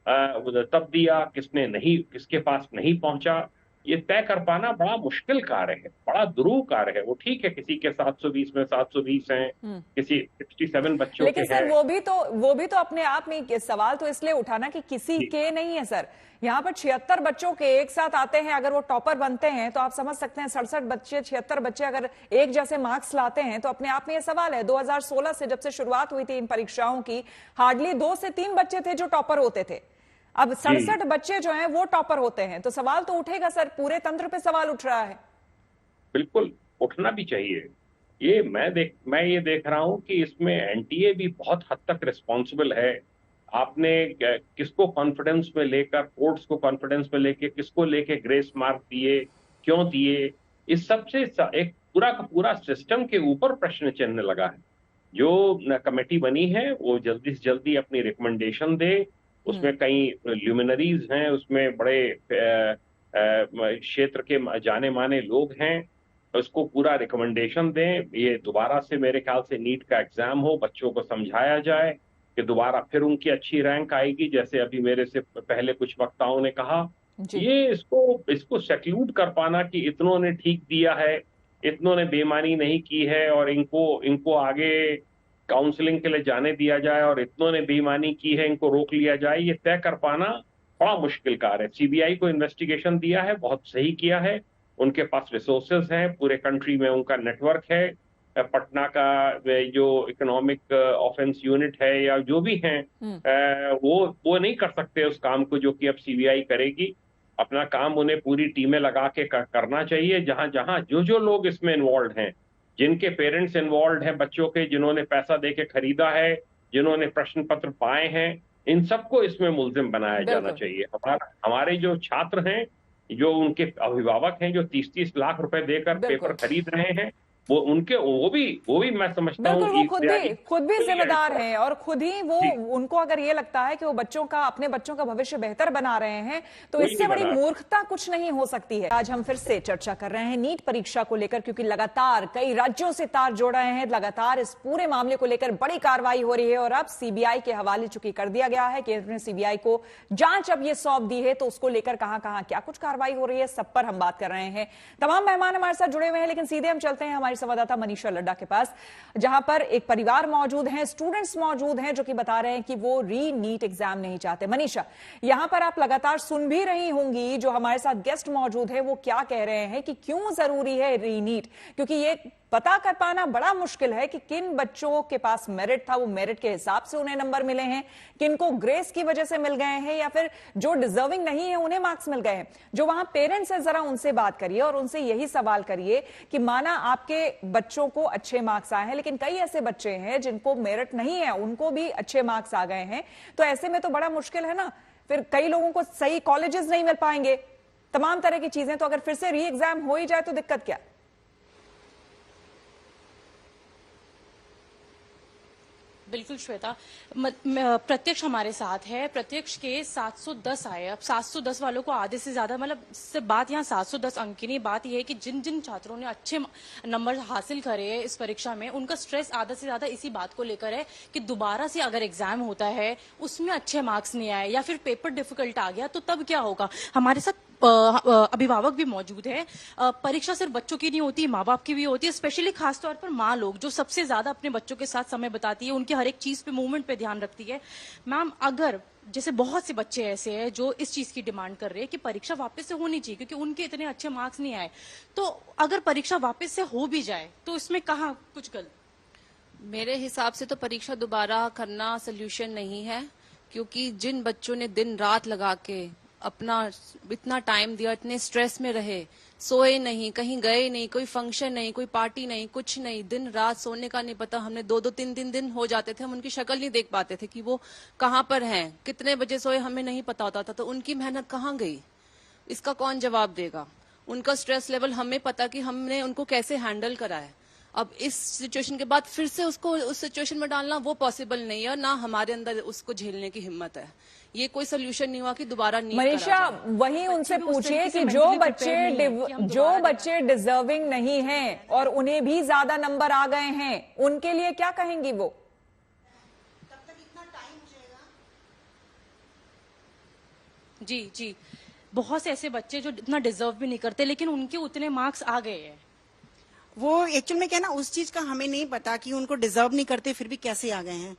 तब दिया, किसने नहीं, किसके पास नहीं पहुंचा, ये तय कर पाना बड़ा मुश्किल कार्य है, बड़ा दुरूह कार्य है। वो ठीक है, किसी के 720 में 720 हैं, किसी 67 बच्चों लेकिन के सर हैं। वो भी तो अपने आप में सवाल तो इसलिए उठाना कि किसी के नहीं है सर। यहाँ पर 76 बच्चों के एक साथ आते हैं, अगर वो टॉपर बनते हैं तो आप समझ सकते हैं 67 बच्चे 76 बच्चे अगर एक जैसे मार्क्स लाते हैं तो अपने आप में ये सवाल है। 2016 से जब से शुरुआत हुई थी इन परीक्षाओं की, हार्डली 2 से 3 बच्चे थे जो टॉपर होते थे, अब 67 बच्चे जो हैं वो टॉपर होते हैं, तो सवाल तो उठेगा सर, पूरे तंत्र पे सवाल उठ रहा है। बिल्कुल उठना भी चाहिए। ये मैं ये देख रहा हूं कि इसमें एनटीए भी बहुत हद तक रिस्पॉन्सिबल है। आपने किसको कॉन्फिडेंस में लेकर, कोर्ट्स को कॉन्फिडेंस में लेके, किसको लेके ग्रेस मार्क दिए, क्यों दिए, इस सबसे एक पूरा का पूरा सिस्टम के ऊपर प्रश्न चिन्ह लगा है। जो कमेटी बनी है वो जल्दी से जल्दी अपनी रिकमेंडेशन दे। उसमें कई ल्यूमिनरीज हैं, उसमें बड़े क्षेत्र के जाने माने लोग हैं, उसको पूरा रिकमेंडेशन दें। ये दोबारा से मेरे ख्याल से नीट का एग्जाम हो, बच्चों को समझाया जाए कि दोबारा फिर उनकी अच्छी रैंक आएगी, जैसे अभी मेरे से पहले कुछ वक्ताओं ने कहा। ये इसको सेक्लूड कर पाना कि इतनों ने ठीक दिया है, इतनों ने बेईमानी नहीं की है और इनको आगे काउंसलिंग के लिए जाने दिया जाए, और इतनों ने बेईमानी की है इनको रोक लिया जाए, ये तय कर पाना बड़ा मुश्किल कार्य है। सीबीआई को इन्वेस्टिगेशन दिया है, बहुत सही किया है, उनके पास रिसोर्सेज हैं, पूरे कंट्री में उनका नेटवर्क है। पटना का जो इकोनॉमिक ऑफेंस यूनिट है या जो भी हैं, वो नहीं कर सकते उस काम को जो कि अब सीबीआई करेगी। अपना काम उन्हें पूरी टीमें लगा के करना चाहिए। जहां जहां जो लोग इसमें इन्वॉल्व हैं, जिनके पेरेंट्स इन्वॉल्व हैं बच्चों के, जिन्होंने पैसा देके खरीदा है, जिन्होंने प्रश्न पत्र पाए हैं, इन सबको इसमें मुल्जिम बनाया जाना चाहिए। हमारे जो छात्र हैं, जो उनके अभिभावक हैं, जो 30-30 लाख रुपए देकर पेपर खरीद रहे हैं, वो भी मैं समझता हूँ वो खुद भी जिम्मेदार हैं, और खुद ही वो उनको अगर ये लगता है कि वो अपने बच्चों का भविष्य बेहतर बना रहे हैं, तो इससे बड़ी मूर्खता कुछ नहीं हो सकती है। आज हम फिर से चर्चा कर रहे हैं नीट परीक्षा को लेकर, क्योंकि लगातार कई राज्यों से तार जोड़ रहे हैं, लगातार इस पूरे मामले को लेकर बड़ी कार्रवाई हो रही है, और अब सीबीआई के हवाले चूंकि कर दिया गया है कि सीबीआई को जांच अब ये सौंप दी है, तो उसको लेकर कहां कहां क्या कुछ कार्रवाई हो रही है, सब पर हम बात कर रहे हैं। तमाम मेहमान हमारे साथ जुड़े हुए हैं, लेकिन सीधे हम चलते हैं हमारी संवाददाता मनीषा लड्डा के पास, जहां पर एक परिवार मौजूद है, स्टूडेंट्स मौजूद हैं, जो कि बता रहे हैं कि वो री नीट एग्जाम नहीं चाहते। मनीषा, यहां पर आप लगातार सुन भी रही होंगी, जो हमारे साथ गेस्ट मौजूद है वो क्या कह रहे हैं कि क्यों जरूरी है री नीट, क्योंकि ये पता कर पाना बड़ा मुश्किल है कि किन बच्चों के पास मेरिट था, वो मेरिट के हिसाब से उन्हें नंबर मिले हैं, किन को ग्रेस की वजह से मिल गए हैं, या फिर जो डिजर्विंग नहीं है उन्हें मार्क्स मिल गए हैं। जो वहां पेरेंट्स है, जरा उनसे बात करिए और उनसे यही सवाल करिए कि माना आपके बच्चों को अच्छे मार्क्स आए हैं, लेकिन कई ऐसे बच्चे हैं जिनको मेरिट नहीं है, उनको भी अच्छे मार्क्स आ गए हैं, तो ऐसे में तो बड़ा मुश्किल है ना। फिर कई लोगों को सही कॉलेजेस नहीं मिल पाएंगे, तमाम तरह की चीजें, तो अगर फिर से री एग्जाम हो ही जाए तो दिक्कत क्या? बिल्कुल श्वेता, प्रत्यक्ष हमारे साथ है। प्रत्यक्ष के 710 आए। अब 710 वालों को आधे से ज्यादा, मतलब सिर्फ बात यहाँ 710 अंक की नहीं, बात यह है कि जिन जिन छात्रों ने अच्छे नंबर हासिल करे हैं इस परीक्षा में, उनका स्ट्रेस आधा से ज्यादा इसी बात को लेकर है कि दोबारा से अगर एग्जाम होता है, उसमें अच्छे मार्क्स नहीं आए या फिर पेपर डिफिकल्ट आ गया, तो तब क्या होगा। हमारे साथ अभिभावक भी मौजूद है। परीक्षा सिर्फ बच्चों की नहीं होती, माँ बाप की भी होती है, स्पेशली खासतौर पर माँ लोग जो सबसे ज्यादा अपने बच्चों के साथ समय बताती है, उनकी हर एक चीज पे, मूवमेंट पे ध्यान रखती है। मैम, अगर जैसे बहुत से बच्चे ऐसे हैं जो इस चीज की डिमांड कर रहे हैं कि परीक्षा वापस से होनी चाहिए क्योंकि उनके इतने अच्छे मार्क्स नहीं आए, तो अगर परीक्षा वापस से हो भी जाए तो इसमें कहाँ कुछ गलत? मेरे हिसाब से तो परीक्षा दोबारा करना सोल्यूशन नहीं है, क्योंकि जिन बच्चों ने दिन रात लगा के अपना इतना टाइम दिया, इतने स्ट्रेस में रहे, सोए नहीं, कहीं गए नहीं, कोई फंक्शन नहीं, कोई पार्टी नहीं, कुछ नहीं, दिन रात सोने का नहीं पता, हमने 2-2 3-3 दिन हो जाते थे, हम उनकी शक्ल नहीं देख पाते थे कि वो कहाँ पर हैं, कितने बजे सोए हमें नहीं पता होता था, तो उनकी मेहनत कहाँ गई, इसका कौन जवाब देगा। उनका स्ट्रेस लेवल हमें पता कि हमने उनको कैसे हैंडल करा है। अब इस सिचुएशन के बाद फिर से उसको उस सिचुएशन में डालना वो पॉसिबल नहीं है, ना हमारे अंदर उसको झेलने की हिम्मत है। ये कोई सोल्यूशन नहीं हुआ कि दोबारा नीट मनीषा, वहीं उनसे पूछिए कि जो बच्चे डिजर्विंग नहीं हैं और उन्हें भी ज्यादा नंबर आ गए हैं, उनके लिए क्या कहेंगी वो? जी, बहुत से ऐसे बच्चे जो इतना डिजर्व भी नहीं करते लेकिन उनके उतने मार्क्स आ गए हैं। वो एक्चुअल में क्या ना, उस चीज का हमें नहीं पता कि उनको डिजर्व नहीं करते फिर भी कैसे आ गए हैं।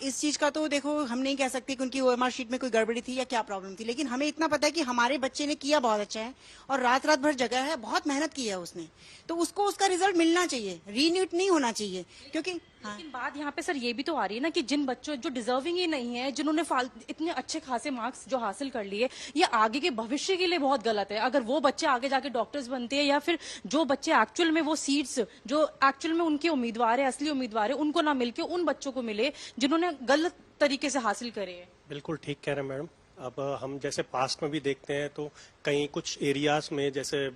इस चीज का तो देखो हम नहीं कह सकते कि उनकी ओएमआर शीट में कोई गड़बड़ी थी या क्या प्रॉब्लम थी, लेकिन हमें इतना पता है कि हमारे बच्चे ने किया बहुत अच्छा है और रात रात भर जगह है, बहुत मेहनत की है उसने, तो उसको उसका रिजल्ट मिलना चाहिए, रीनीट नहीं होना चाहिए। क्योंकि लेकिन बात यहाँ पे सर ये भी तो आ रही है ना कि जिन बच्चों जो डिजर्विंग ही नहीं है, जिन्होंने इतने अच्छे खासे मार्क्स जो हासिल कर लिए, ये आगे के भविष्य के लिए बहुत गलत है। अगर वो बच्चे आगे जाके डॉक्टर्स बनते हैं या फिर जो बच्चे एक्चुअल में वो सीट्स जो एक्चुअल में उनके उम्मीदवार है, असली उम्मीदवार है, उनको ना मिलके उन बच्चों को मिले जिन्होंने गलत तरीके से हासिल करे हैं। बिल्कुल ठीक कह रहे हैं मैडम। अब हम जैसे पास्ट में भी देखते हैं तो कहीं कुछ एरियाज में जैसे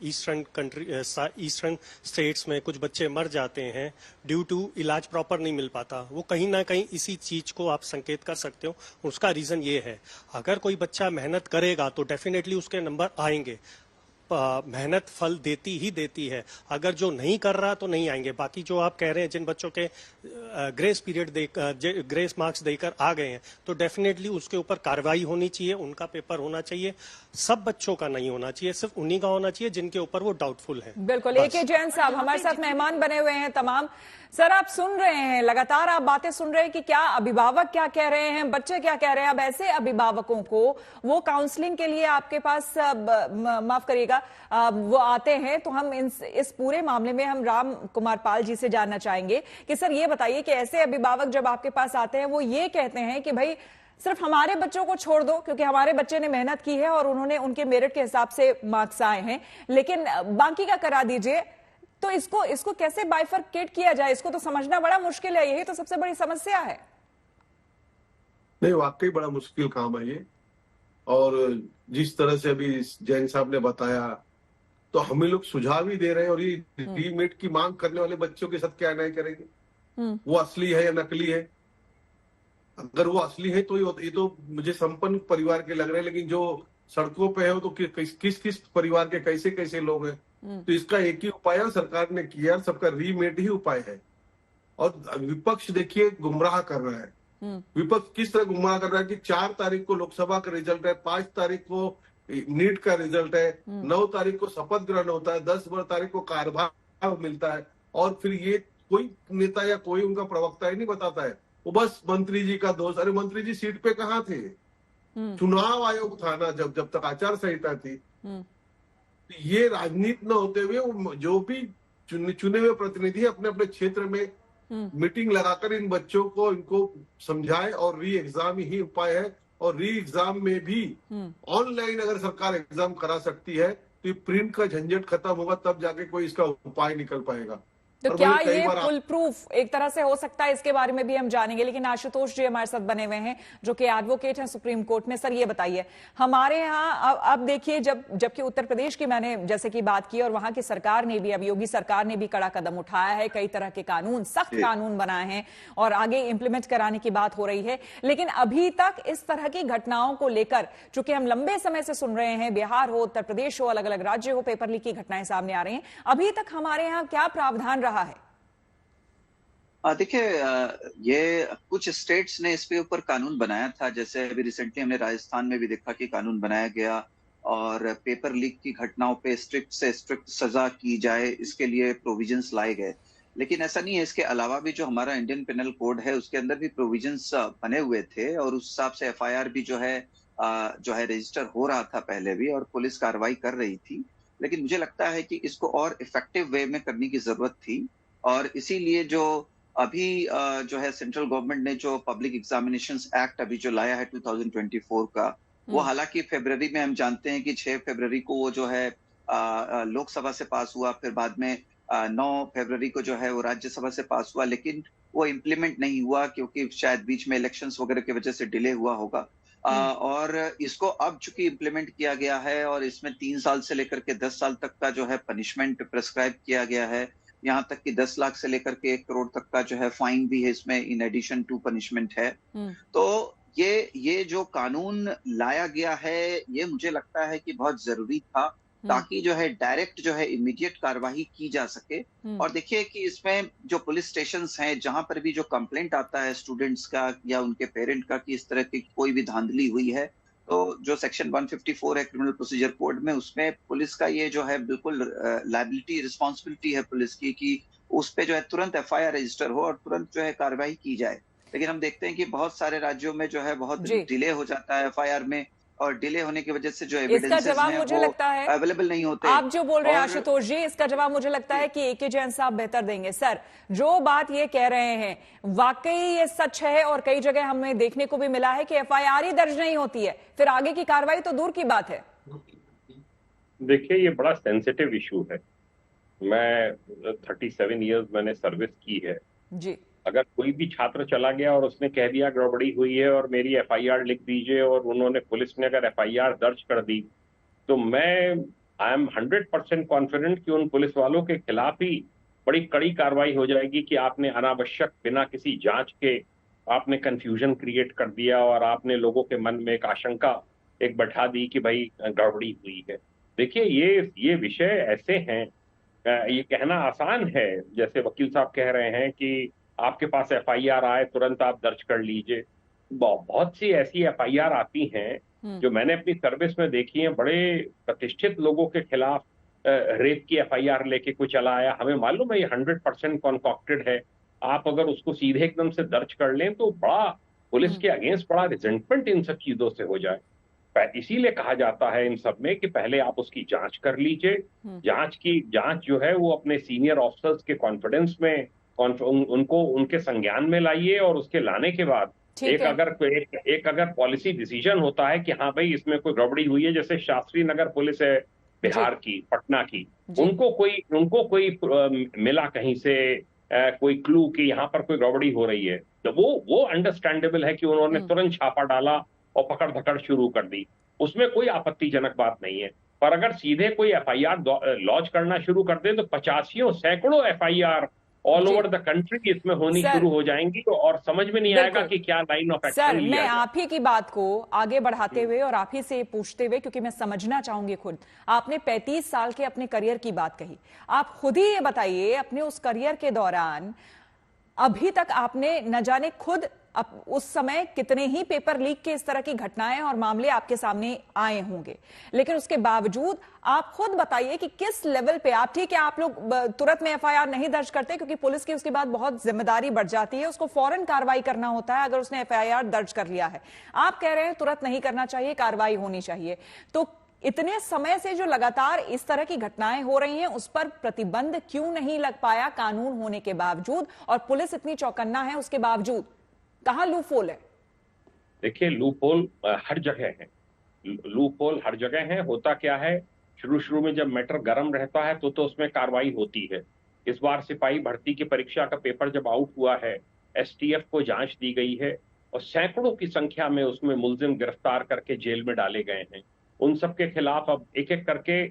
ईस्टर्न स्टेट्स में कुछ बच्चे मर जाते हैं ड्यू टू इलाज प्रॉपर नहीं मिल पाता। वो कहीं ना कहीं इसी चीज को आप संकेत कर सकते हो। उसका रीजन ये है, अगर कोई बच्चा मेहनत करेगा तो डेफिनेटली उसके नंबर आएंगे। मेहनत फल देती ही देती है, अगर जो नहीं कर रहा तो नहीं आएंगे। बाकी जो आप कह रहे हैं जिन बच्चों के ग्रेस पीरियड ग्रेस मार्क्स देकर आ गए हैं तो डेफिनेटली उसके ऊपर कार्रवाई होनी चाहिए, उनका पेपर होना चाहिए। सब बच्चों का नहीं होना चाहिए, सिर्फ उन्हीं का होना चाहिए जिनके ऊपर वो डाउटफुल है। बिल्कुल। AK जैन साहब हमारे साथ मेहमान बने हुए हैं तमाम। सर, आप सुन रहे हैं, लगातार आप बातें सुन रहे हैं कि क्या अभिभावक क्या कह रहे हैं, बच्चे क्या कह रहे हैं। अब ऐसे अभिभावकों को वो काउंसलिंग के लिए आपके पास माफ करिएगा वो आते हैं, तो हम इस पूरे मामले में हम राम कुमार पाल जी से जानना चाहेंगे कि सर ये बताइए कि ऐसे अभिभावक जब आपके पास आते हैं वो ये कहते हैं कि भाई सिर्फ हमारे बच्चों को छोड़ दो क्योंकि हमारे बच्चे ने मेहनत की है और उन्होंने उनके मेरिट के हिसाब से मार्क्स आए हैं, लेकिन बाकी का करा दीजिए। तो इसको कैसे बाइफरकेट किया जाए, इसको तो समझना बड़ा मुश्किल है। यही तो सबसे बड़ी समस्या है। नहीं, वाकई बड़ा मुश्किल काम है ये। और जिस तरह से अभी जैन साहब ने बताया तो हम लोग सुझाव ही दे रहे हैं, और ये रीमेट की मांग करने वाले बच्चों के साथ क्या न्याय करेंगे? वो असली है या नकली है? अगर वो असली है तो ये तो मुझे संपन्न परिवार के लग रहे हैं, लेकिन जो सड़कों पे है तो किस किस परिवार के कैसे कैसे लोग हैं। तो इसका एक ही उपाय है, सरकार ने किया, सबका रीमेट ही उपाय है। और विपक्ष देखिए गुमराह कर रहा है। विपक्ष किस तरह गुमराह कर रहा है कि 4 तारीख को लोकसभा का रिजल्ट है, 5 तारीख को नीट का रिजल्ट है, 9 तारीख को शपथ ग्रहण होता है, 10 तारीख को कार्यभार मिलता है, और फिर ये कोई नेता या कोई उनका प्रवक्ता ही नहीं बताता है। वो बस मंत्री जी का दोष। अरे मंत्री जी सीट पे कहाँ थे? चुनाव आयोग था ना जब तक आचार संहिता थी। ये राजनीति न होते हुए जो भी चुने हुए प्रतिनिधि अपने अपने क्षेत्र में मीटिंग लगाकर इन बच्चों को इनको समझाए, और री एग्जाम ही उपाय है। और री एग्जाम में भी ऑनलाइन अगर सरकार एग्जाम करा सकती है तो प्रिंट का झंझट खत्म होगा, तब जाके कोई इसका उपाय निकल पाएगा। तो क्या ये फुल प्रूफ एक तरह से हो सकता है, इसके बारे में भी हम जानेंगे। लेकिन आशुतोष जी हमारे साथ बने हुए हैं जो कि एडवोकेट हैं सुप्रीम कोर्ट में। सर ये बताइए, हमारे यहाँ अब देखिए जबकि उत्तर प्रदेश की मैंने जैसे कि बात की और वहां की सरकार ने भी, अब योगी सरकार ने भी कड़ा कदम उठाया है, कई तरह के कानून, सख्त कानून बनाए हैं और आगे इंप्लीमेंट कराने की बात हो रही है। लेकिन अभी तक इस तरह की घटनाओं को लेकर चूंकि हम लंबे समय से सुन रहे हैं, बिहार हो, उत्तर प्रदेश हो, अलग अलग राज्य हो, पेपर लीक की घटनाएं सामने आ रही हैं, अभी तक हमारे यहाँ क्या प्रावधान रहा है? देखिए, ये कुछ स्टेट्स ने इसके ऊपर कानून बनाया था। जैसे अभी रिसेंटली हमने राजस्थान में भी देखा कि कानून बनाया गया और पेपर लीक की घटनाओं पे स्ट्रिक्ट से स्ट्रिक्ट सजा की जाए, इसके लिए प्रोविजंस लाए गए। लेकिन ऐसा नहीं है, इसके अलावा भी जो हमारा इंडियन पिनल कोड है उसके अंदर भी प्रोविजंस बने हुए थे और उस हिसाब से FIR भी जो है रजिस्टर हो रहा था पहले भी, और पुलिस कार्रवाई कर रही थी। लेकिन मुझे लगता है कि इसको और इफेक्टिव वे में करने की जरूरत थी, और इसीलिए जो अभी जो है सेंट्रल गवर्नमेंट ने जो पब्लिक एग्जामिनेशंस एक्ट अभी जो लाया है 2024 का, वो हालांकि फरवरी में हम जानते हैं कि 6 फरवरी को वो जो है लोकसभा से पास हुआ, फिर बाद में 9 फरवरी को जो है वो राज्यसभा से पास हुआ, लेकिन वो इम्प्लीमेंट नहीं हुआ क्योंकि शायद बीच में इलेक्शंस वगैरह की वजह से डिले हुआ होगा। और इसको अब चूंकि इम्प्लीमेंट किया गया है और इसमें 3 साल से लेकर के 10 साल तक का जो है पनिशमेंट प्रेस्क्राइब किया गया है, यहाँ तक कि 10 लाख से लेकर के 1 करोड़ तक का जो है फाइन भी है इसमें, इन एडिशन टू पनिशमेंट है। तो ये जो कानून लाया गया है, ये मुझे लगता है कि बहुत जरूरी था, ताकि जो है डायरेक्ट जो है इमीडिएट कार्रवाई की जा सके। और देखिए कि इसमें जो पुलिस स्टेशंस हैं, जहां पर भी जो कंप्लेंट आता है स्टूडेंट्स का या उनके पेरेंट का कि इस तरह की कोई भी धांधली हुई है, तो जो सेक्शन 154 है क्रिमिनल प्रोसीजर कोड में, उसमें पुलिस का ये जो है बिल्कुल लायबिलिटी रिस्पॉन्सिबिलिटी है पुलिस की कि उस पे जो है तुरंत FIR रजिस्टर हो और तुरंत जो है कार्रवाई की जाए। लेकिन हम देखते हैं कि बहुत सारे राज्यों में जो है बहुत डिले हो जाता है FIR में, और डिले होने की वजह से जो एविडेंसेस हैं मुझे लगता है अवेलेबल नहीं होते। आप जो बोल रहे हैं आशुतोष जी, इसका जवाब मुझे लगता है कि AK जैन साहब बेहतर देंगे। सर, जो बात ये कह रहे हैं वाकई ये सच है और कई जगह हमें देखने को भी मिला है कि FIR ही दर्ज नहीं होती है, फिर आगे की कार्रवाई तो दूर की बात है। देखिए, ये बड़ा सेंसिटिव इशू है। मैं 37 इयर्स मैंने सर्विस की है जी। अगर कोई भी छात्र चला गया और उसने कह दिया गड़बड़ी हुई है और मेरी FIR लिख दीजिए, और उन्होंने पुलिस ने अगर FIR दर्ज कर दी, तो आई एम 100% कॉन्फिडेंट कि उन पुलिस वालों के खिलाफ ही बड़ी कड़ी कार्रवाई हो जाएगी कि आपने अनावश्यक बिना किसी जांच के आपने कंफ्यूजन क्रिएट कर दिया और आपने लोगों के मन में एक आशंका एक बैठा दी कि भाई गड़बड़ी हुई है। देखिए, ये विषय ऐसे हैं, ये कहना आसान है, जैसे वकील साहब कह रहे हैं कि आपके पास FIR आए तुरंत आप दर्ज कर लीजिए। बहुत सी ऐसी FIR आती हैं जो मैंने अपनी सर्विस में देखी हैं, बड़े प्रतिष्ठित लोगों के खिलाफ रेप की FIR लेके कोई चला आया, हमें मालूम है ये 100% कॉन्कॉक्टेड है, आप अगर उसको सीधे एकदम से दर्ज कर लें तो बड़ा पुलिस के अगेंस्ट बड़ा रिजेंटमेंट इन सब चीजों से हो जाए। इसीलिए कहा जाता है इन सब में कि पहले आप उसकी जांच कर लीजिए। जांच जो है वो अपने सीनियर ऑफिसर्स के कॉन्फिडेंस में उनको उनके संज्ञान में लाइए, और उसके लाने के बाद एक अगर पॉलिसी डिसीजन होता है कि हाँ भाई इसमें कोई गड़बड़ी हुई है, जैसे शास्त्री नगर पुलिस है बिहार की, पटना की, उनको कोई मिला कहीं से कोई क्लू कि यहाँ पर कोई गड़बड़ी हो रही है, तो वो अंडरस्टैंडेबल है कि उन्होंने तुरंत छापा डाला और पकड़ धकड़ शुरू कर दी, उसमें कोई आपत्तिजनक बात नहीं है। पर अगर सीधे कोई FIR लॉन्च करना शुरू कर दे तो 50 सैकड़ों FIR all over the country इसमें होनी शुरू हो जाएंगी, और समझ में नहीं आएगा कि क्या लाइन ऑफ एक्शन सर, मैं आप ही की बात को आगे बढ़ाते हुए और आप ही से पूछते हुए, क्योंकि मैं समझना चाहूंगी खुद, आपने 35 साल के अपने करियर की बात कही, आप खुद ही ये बताइए अपने उस करियर के दौरान अभी तक आपने न जाने खुद उस समय कितने ही पेपर लीक के इस तरह की घटनाएं और मामले आपके सामने आए होंगे, लेकिन उसके बावजूद आप खुद बताइए कि किस लेवल पे आप, ठीक है आप लोग तुरंत में FIR नहीं दर्ज करते क्योंकि पुलिस की उसके बाद बहुत जिम्मेदारी बढ़ जाती है, उसको फौरन कार्रवाई करना होता है अगर उसने FIR दर्ज कर लिया है। आप कह रहे हैं तुरंत नहीं करना चाहिए, कार्रवाई होनी चाहिए, तो इतने समय से जो लगातार इस तरह की घटनाएं हो रही हैं उस पर प्रतिबंध क्यों नहीं लग पाया कानून होने के बावजूद, और पुलिस इतनी चौकन्ना है उसके बावजूद? कहां लूपहोल है? देखिए, लूपहोल हर जगह है, लूपहोल हर जगह है। होता क्या है, शुरू में जब मैटर गर्म रहता है तो उसमें कार्रवाई होती है। इस बार सिपाही भर्ती की परीक्षा का पेपर जब आउट हुआ है, STF को जांच दी गई है और सैकड़ों की संख्या में उसमें मुलजिम गिरफ्तार करके जेल में डाले गए हैं। उन सब के खिलाफ अब एक एक करके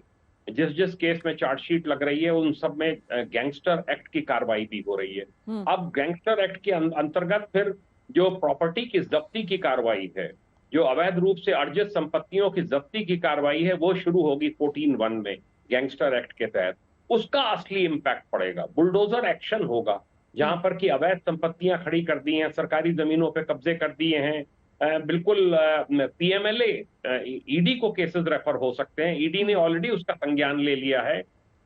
जिस केस में चार्जशीट लग रही है उन सब में गैंगस्टर एक्ट की कार्रवाई भी हो रही है। अब गैंगस्टर एक्ट के अंतर्गत फिर जो प्रॉपर्टी की जब्ती की कार्रवाई है, जो अवैध रूप से अर्जित संपत्तियों की जब्ती की कार्रवाई है, वो शुरू होगी 14(1) में गैंगस्टर एक्ट के तहत। उसका असली इम्पैक्ट पड़ेगा, बुलडोजर एक्शन होगा, जहां पर कि अवैध संपत्तियां खड़ी कर दी हैं, सरकारी जमीनों पे कब्जे कर दिए हैं, बिल्कुल PMLA ED को केसेस रेफर हो सकते हैं। ED ने ऑलरेडी उसका संज्ञान ले लिया है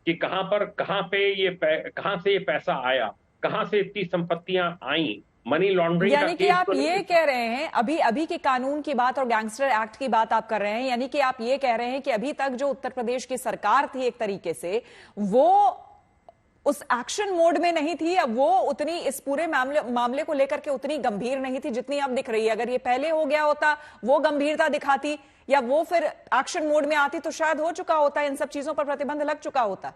कि कहां से ये पैसा आया, कहां से इतनी संपत्तियां आई, मनी लॉन्ड्रिंग। यानी कि आप ये कह रहे हैं, अभी के कानून की बात और गैंगस्टर एक्ट की बात आप कर रहे हैं, यानी कि आप ये कह रहे हैं कि अभी तक जो उत्तर प्रदेश की सरकार थी एक तरीके से वो उस एक्शन मोड में नहीं थी, अब वो उतनी इस पूरे मामले को लेकर के उतनी गंभीर नहीं थी जितनी अब दिख रही है। अगर ये पहले हो गया होता, वो गंभीरता दिखाती या वो फिर एक्शन मोड में आती तो शायद हो चुका होता, इन सब चीजों पर प्रतिबंध लग चुका होता।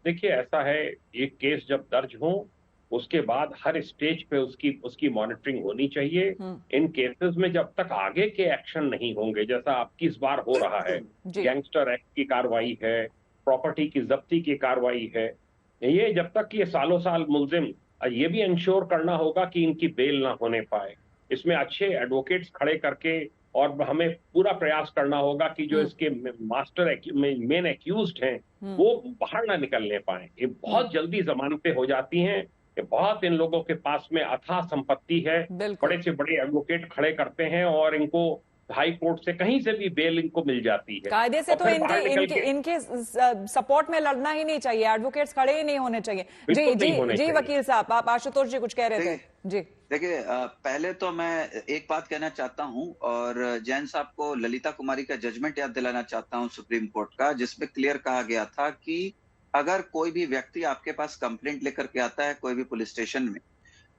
देखिए, ऐसा है, एक केस जब दर्ज हो उसके बाद हर स्टेज पे उसकी मॉनिटरिंग होनी चाहिए। इन केसेस में जब तक आगे के एक्शन नहीं होंगे, जैसा आपकी इस बार हो रहा है, गैंगस्टर एक्ट की कार्रवाई है, प्रॉपर्टी की जब्ती की कार्रवाई है, ये जब तक ये सालों साल मुलजिम, ये भी इंश्योर करना होगा कि इनकी बेल ना होने पाए। इसमें अच्छे एडवोकेट्स खड़े करके और हमें पूरा प्रयास करना होगा कि जो इसके मेन एक्यूज्ड हैं वो बाहर ना निकलने पाए। ये बहुत जल्दी जमानतें हो जाती हैं, कि बहुत इन लोगों के पास में अथाह संपत्ति है, बड़े से बड़े एडवोकेट खड़े करते हैं और इनको हाई कोर्ट से कहीं से भी बेल इनको मिल जाती है। कायदे से तो इनके सपोर्ट में लड़ना ही नहीं चाहिए, एडवोकेट्स खड़े ही नहीं होने चाहिए। जी वकील साहब, आप आशुतोष जी कुछ कह रहे थे। जी देखिए, पहले तो मैं एक बात कहना चाहता हूं और जैन साहब को ललिता कुमारी का जजमेंट याद दिलाना चाहता हूं सुप्रीम कोर्ट का, जिसमें क्लियर कहा गया था कि अगर कोई भी व्यक्ति आपके पास कंप्लेंट लेकर के आता है कोई भी पुलिस स्टेशन में,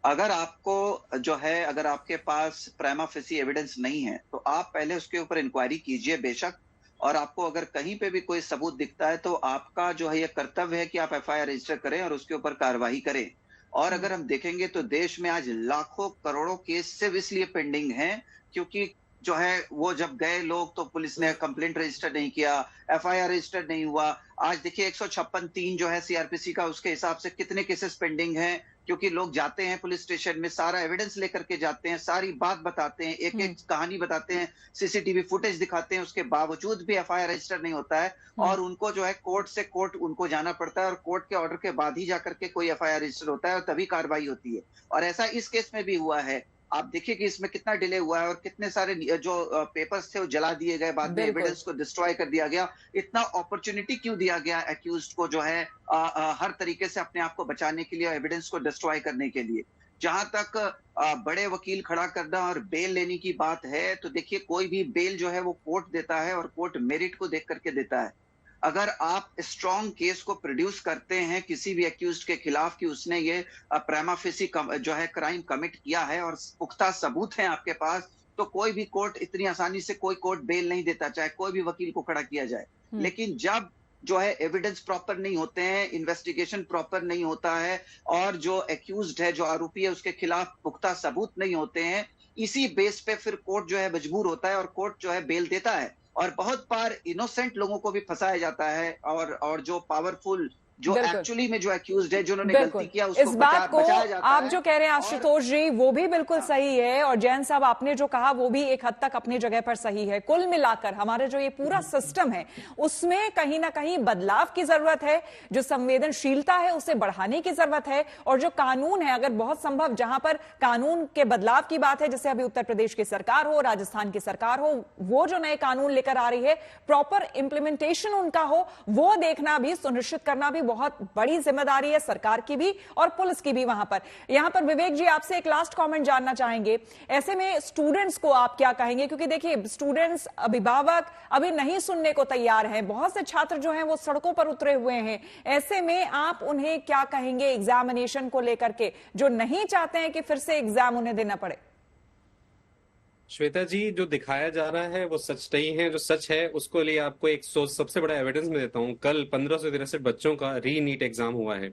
अगर आपको जो है, अगर आपके पास प्राइमा फेसी एविडेंस नहीं है तो आप पहले उसके ऊपर इंक्वायरी कीजिए बेशक, और आपको अगर कहीं पे भी कोई सबूत दिखता है तो आपका जो है ये कर्तव्य है कि आप एफआईआर रजिस्टर करें और उसके ऊपर कार्रवाई करें। और अगर हम देखेंगे तो देश में आज लाखों करोड़ों केस सिर्फ इसलिए पेंडिंग हैं क्योंकि जो है वो जब गए लोग तो पुलिस ने कंप्लेंट रजिस्टर नहीं किया, एफआईआर रजिस्टर नहीं हुआ। आज देखिए 156(3) जो है सीआरपीसी का, उसके हिसाब से कितने केसेस पेंडिंग हैं, क्योंकि लोग जाते हैं पुलिस स्टेशन में, सारा एविडेंस लेकर के जाते हैं, सारी बात बताते हैं, एक एक कहानी बताते हैं, सीसीटीवी फुटेज दिखाते हैं, उसके बावजूद भी एफआईआर रजिस्टर नहीं होता है और उनको जो है कोर्ट से कोर्ट उनको जाना पड़ता है और कोर्ट के ऑर्डर के बाद ही जाकर के कोई एफआईआर रजिस्टर होता है और तभी कार्रवाई होती है। और ऐसा इस केस में भी हुआ है। आप देखिए कि इसमें कितना डिले हुआ है और कितने सारे जो पेपर्स थे वो जला दिए गए, बाद में एविडेंस को डिस्ट्रॉय कर दिया गया। इतना अपॉर्चुनिटी क्यों दिया गया एक्यूज्ड को जो है हर तरीके से अपने आप को बचाने के लिए और एविडेंस को डिस्ट्रॉय करने के लिए। जहां तक बड़े वकील खड़ा करना और बेल लेने की बात है तो देखिए, कोई भी बेल जो है वो कोर्ट देता है और कोर्ट मेरिट को देख करके देता है। अगर आप स्ट्रॉन्ग केस को प्रोड्यूस करते हैं किसी भी एक्यूज्ड के खिलाफ कि उसने ये प्राइमा फेसी जो है क्राइम कमिट किया है और पुख्ता सबूत हैं आपके पास, तो कोई भी कोर्ट इतनी आसानी से कोई कोर्ट बेल नहीं देता, चाहे कोई भी वकील को खड़ा किया जाए। लेकिन जब जो है एविडेंस प्रॉपर नहीं होते हैं, इन्वेस्टिगेशन प्रॉपर नहीं होता है और जो एक्यूज्ड है, जो आरोपी है, उसके खिलाफ पुख्ता सबूत नहीं होते हैं, इसी बेस पे फिर कोर्ट जो है मजबूर होता है और कोर्ट जो है बेल देता है। और बहुत बार इनोसेंट लोगों को भी फंसाया जाता है और जो पावरफुल, जो एक्चुअली में जो एक्यूज्ड है, जिन्होंने गलती किया, उसको इस बात को बचाया जाता आप है। जो कह रहे हैं आशुतोष जी वो भी बिल्कुल सही है और जैन साहब आपने जो कहा वो भी एक हद तक अपनी जगह पर सही है। कुल मिलाकर हमारे जो ये पूरा सिस्टम है उसमें कहीं ना कहीं बदलाव की जरूरत है, जो संवेदनशीलता है उसे बढ़ाने की जरूरत है और जो कानून है, अगर बहुत संभव जहां पर कानून के बदलाव की बात है, जैसे अभी उत्तर प्रदेश की सरकार हो, राजस्थान की सरकार हो, वो जो नए कानून लेकर आ रही है प्रॉपर इंप्लीमेंटेशन उनका हो, वो देखना भी, सुनिश्चित करना भी बहुत बड़ी जिम्मेदारी है सरकार की भी और पुलिस की भी। वहां पर यहां पर विवेक जी आपसे एक लास्ट कमेंट जानना चाहेंगे, ऐसे में स्टूडेंट्स को आप क्या कहेंगे, क्योंकि देखिए स्टूडेंट्स, अभिभावक अभी नहीं सुनने को तैयार हैं, बहुत से छात्र जो हैं वो सड़कों पर उतरे हुए हैं, ऐसे में आप उन्हें क्या कहेंगे एग्जामिनेशन को लेकर के, जो नहीं चाहते हैं कि फिर से एग्जाम उन्हें देना पड़े? श्वेता जी, जो दिखाया जा रहा है वो सच नहीं है, जो सच है उसको लिए आपको एक सबसे बड़ा एविडेंस मैं देता हूँ। कल 1563 बच्चों का री नीट एग्जाम हुआ है।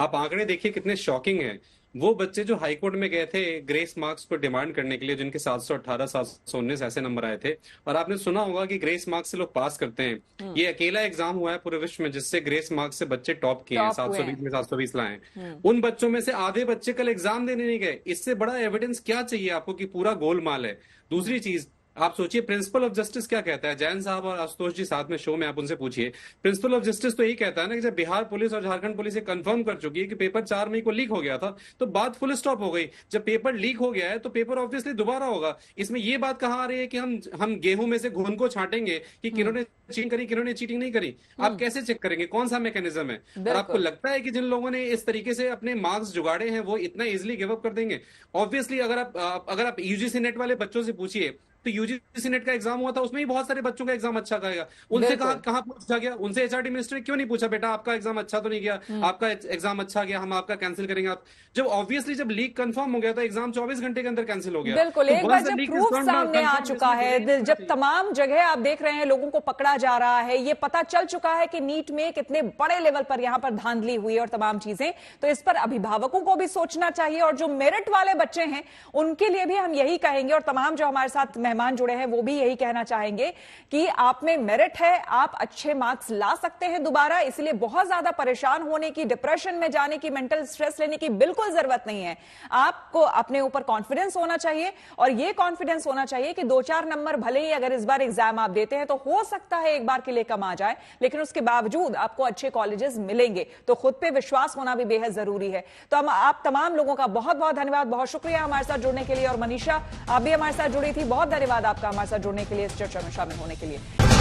आप आंकड़े देखिए कितने शॉकिंग हैं। वो बच्चे जो हाईकोर्ट में गए थे ग्रेस मार्क्स को डिमांड करने के लिए, जिनके 718 719 ऐसे नंबर आए थे, और आपने सुना होगा कि ग्रेस मार्क्स से लोग पास करते हैं। ये अकेला एग्जाम हुआ है पूरे विश्व में जिससे ग्रेस मार्क्स से बच्चे टॉप किए हैं, 720 में 720 लाए। उन बच्चों में से आधे बच्चे कल एग्जाम देने नहीं गए। इससे बड़ा एविडेंस क्या चाहिए आपको कि पूरा गोलमाल है। दूसरी चीज, आप सोचिए प्रिंसिपल ऑफ जस्टिस क्या कहता है। जैन साहब और आशुतोष जी साथ में शो में, आप उनसे पूछिए। प्रिंसिपल ऑफ जस्टिस तो यही कहता है ना कि जब बिहार पुलिस और झारखंड पुलिस ये कंफर्म कर चुकी है कि पेपर 4 मई को लीक हो गया था तो बात फुल स्टॉप हो गई। जब पेपर लीक हो गया है तो पेपर ऑब्वियसली दोबारा होगा। इसमें ये बात कहाँ आ रही है कि हम गेहूं में से घुन को छांटेंगे कि किन्होंने चीटिंग करी, किन्होंने चीटिंग नहीं करी। आप कैसे चेक करेंगे, कौन सा मैकेनिज्म है? और आपको लगता है कि जिन लोगों ने इस तरीके से अपने मार्क्स जुगाड़े हैं वो इतना इजिली गिव अप कर देंगे? ऑब्वियसली अगर आप यूजीसी नेट वाले बच्चों से पूछिए, तो यूजीसी नेट का एग्जाम हुआ था, उसमें ही बहुत सारे बच्चों का एग्जाम अच्छा गया। उनसे कहाँ पूछा गया? उनसे एचआरडी मिनिस्टर ने क्यों नहीं पूछा बेटा आपका एग्जाम अच्छा तो नहीं गया, आपका एग्जाम अच्छा गया, हम आपका कैंसिल करेंगे। आप जब ऑब्वियसली जब लीक कंफर्म हो गया था, एग्जाम 24 घंटे के अंदर कैंसिल हो गया। बिल्कुल, एक बार जब प्रूफ सामने आ चुका है, जब तमाम जगह आप देख रहे हैं लोगों को पकड़ा जा रहा है, ये पता चल चुका है कि नीट में कितने बड़े लेवल पर यहां पर धांधली हुई और तमाम चीजें, तो इस पर अभिभावकों को भी सोचना चाहिए। और जो मेरिट वाले बच्चे हैं उनके लिए भी हम यही कहेंगे, और तमाम जो हमारे साथ मेहमान जुड़े हैं वो भी यही कहना चाहेंगे कि आप में मेरिट है, आप अच्छे मार्क्स ला सकते हैं दोबारा। इसलिए बहुत ज्यादा परेशान होने की, डिप्रेशन में जाने की, मेंटल स्ट्रेस लेने की बिल्कुल जरूरत नहीं है। आपको अपने ऊपर कॉन्फिडेंस होना चाहिए, और यह कॉन्फिडेंस होना चाहिए कि 2-4 नंबर भले ही अगर इस बार एग्जाम आप देते हैं तो हो सकता है एक बार के लिए कम आ जाए, लेकिन उसके बावजूद आपको अच्छे कॉलेजेस मिलेंगे। तो खुद पे विश्वास होना भी बेहद जरूरी है। तो हम आप तमाम लोगों का बहुत बहुत धन्यवाद, बहुत शुक्रिया हमारे साथ जुड़ने के लिए। और मनीषा, आप भी हमारे साथ जुड़ी थी, बहुत धन्यवाद आपका हमारे साथ जुड़ने के लिए, इस चर्चा में शामिल होने के लिए।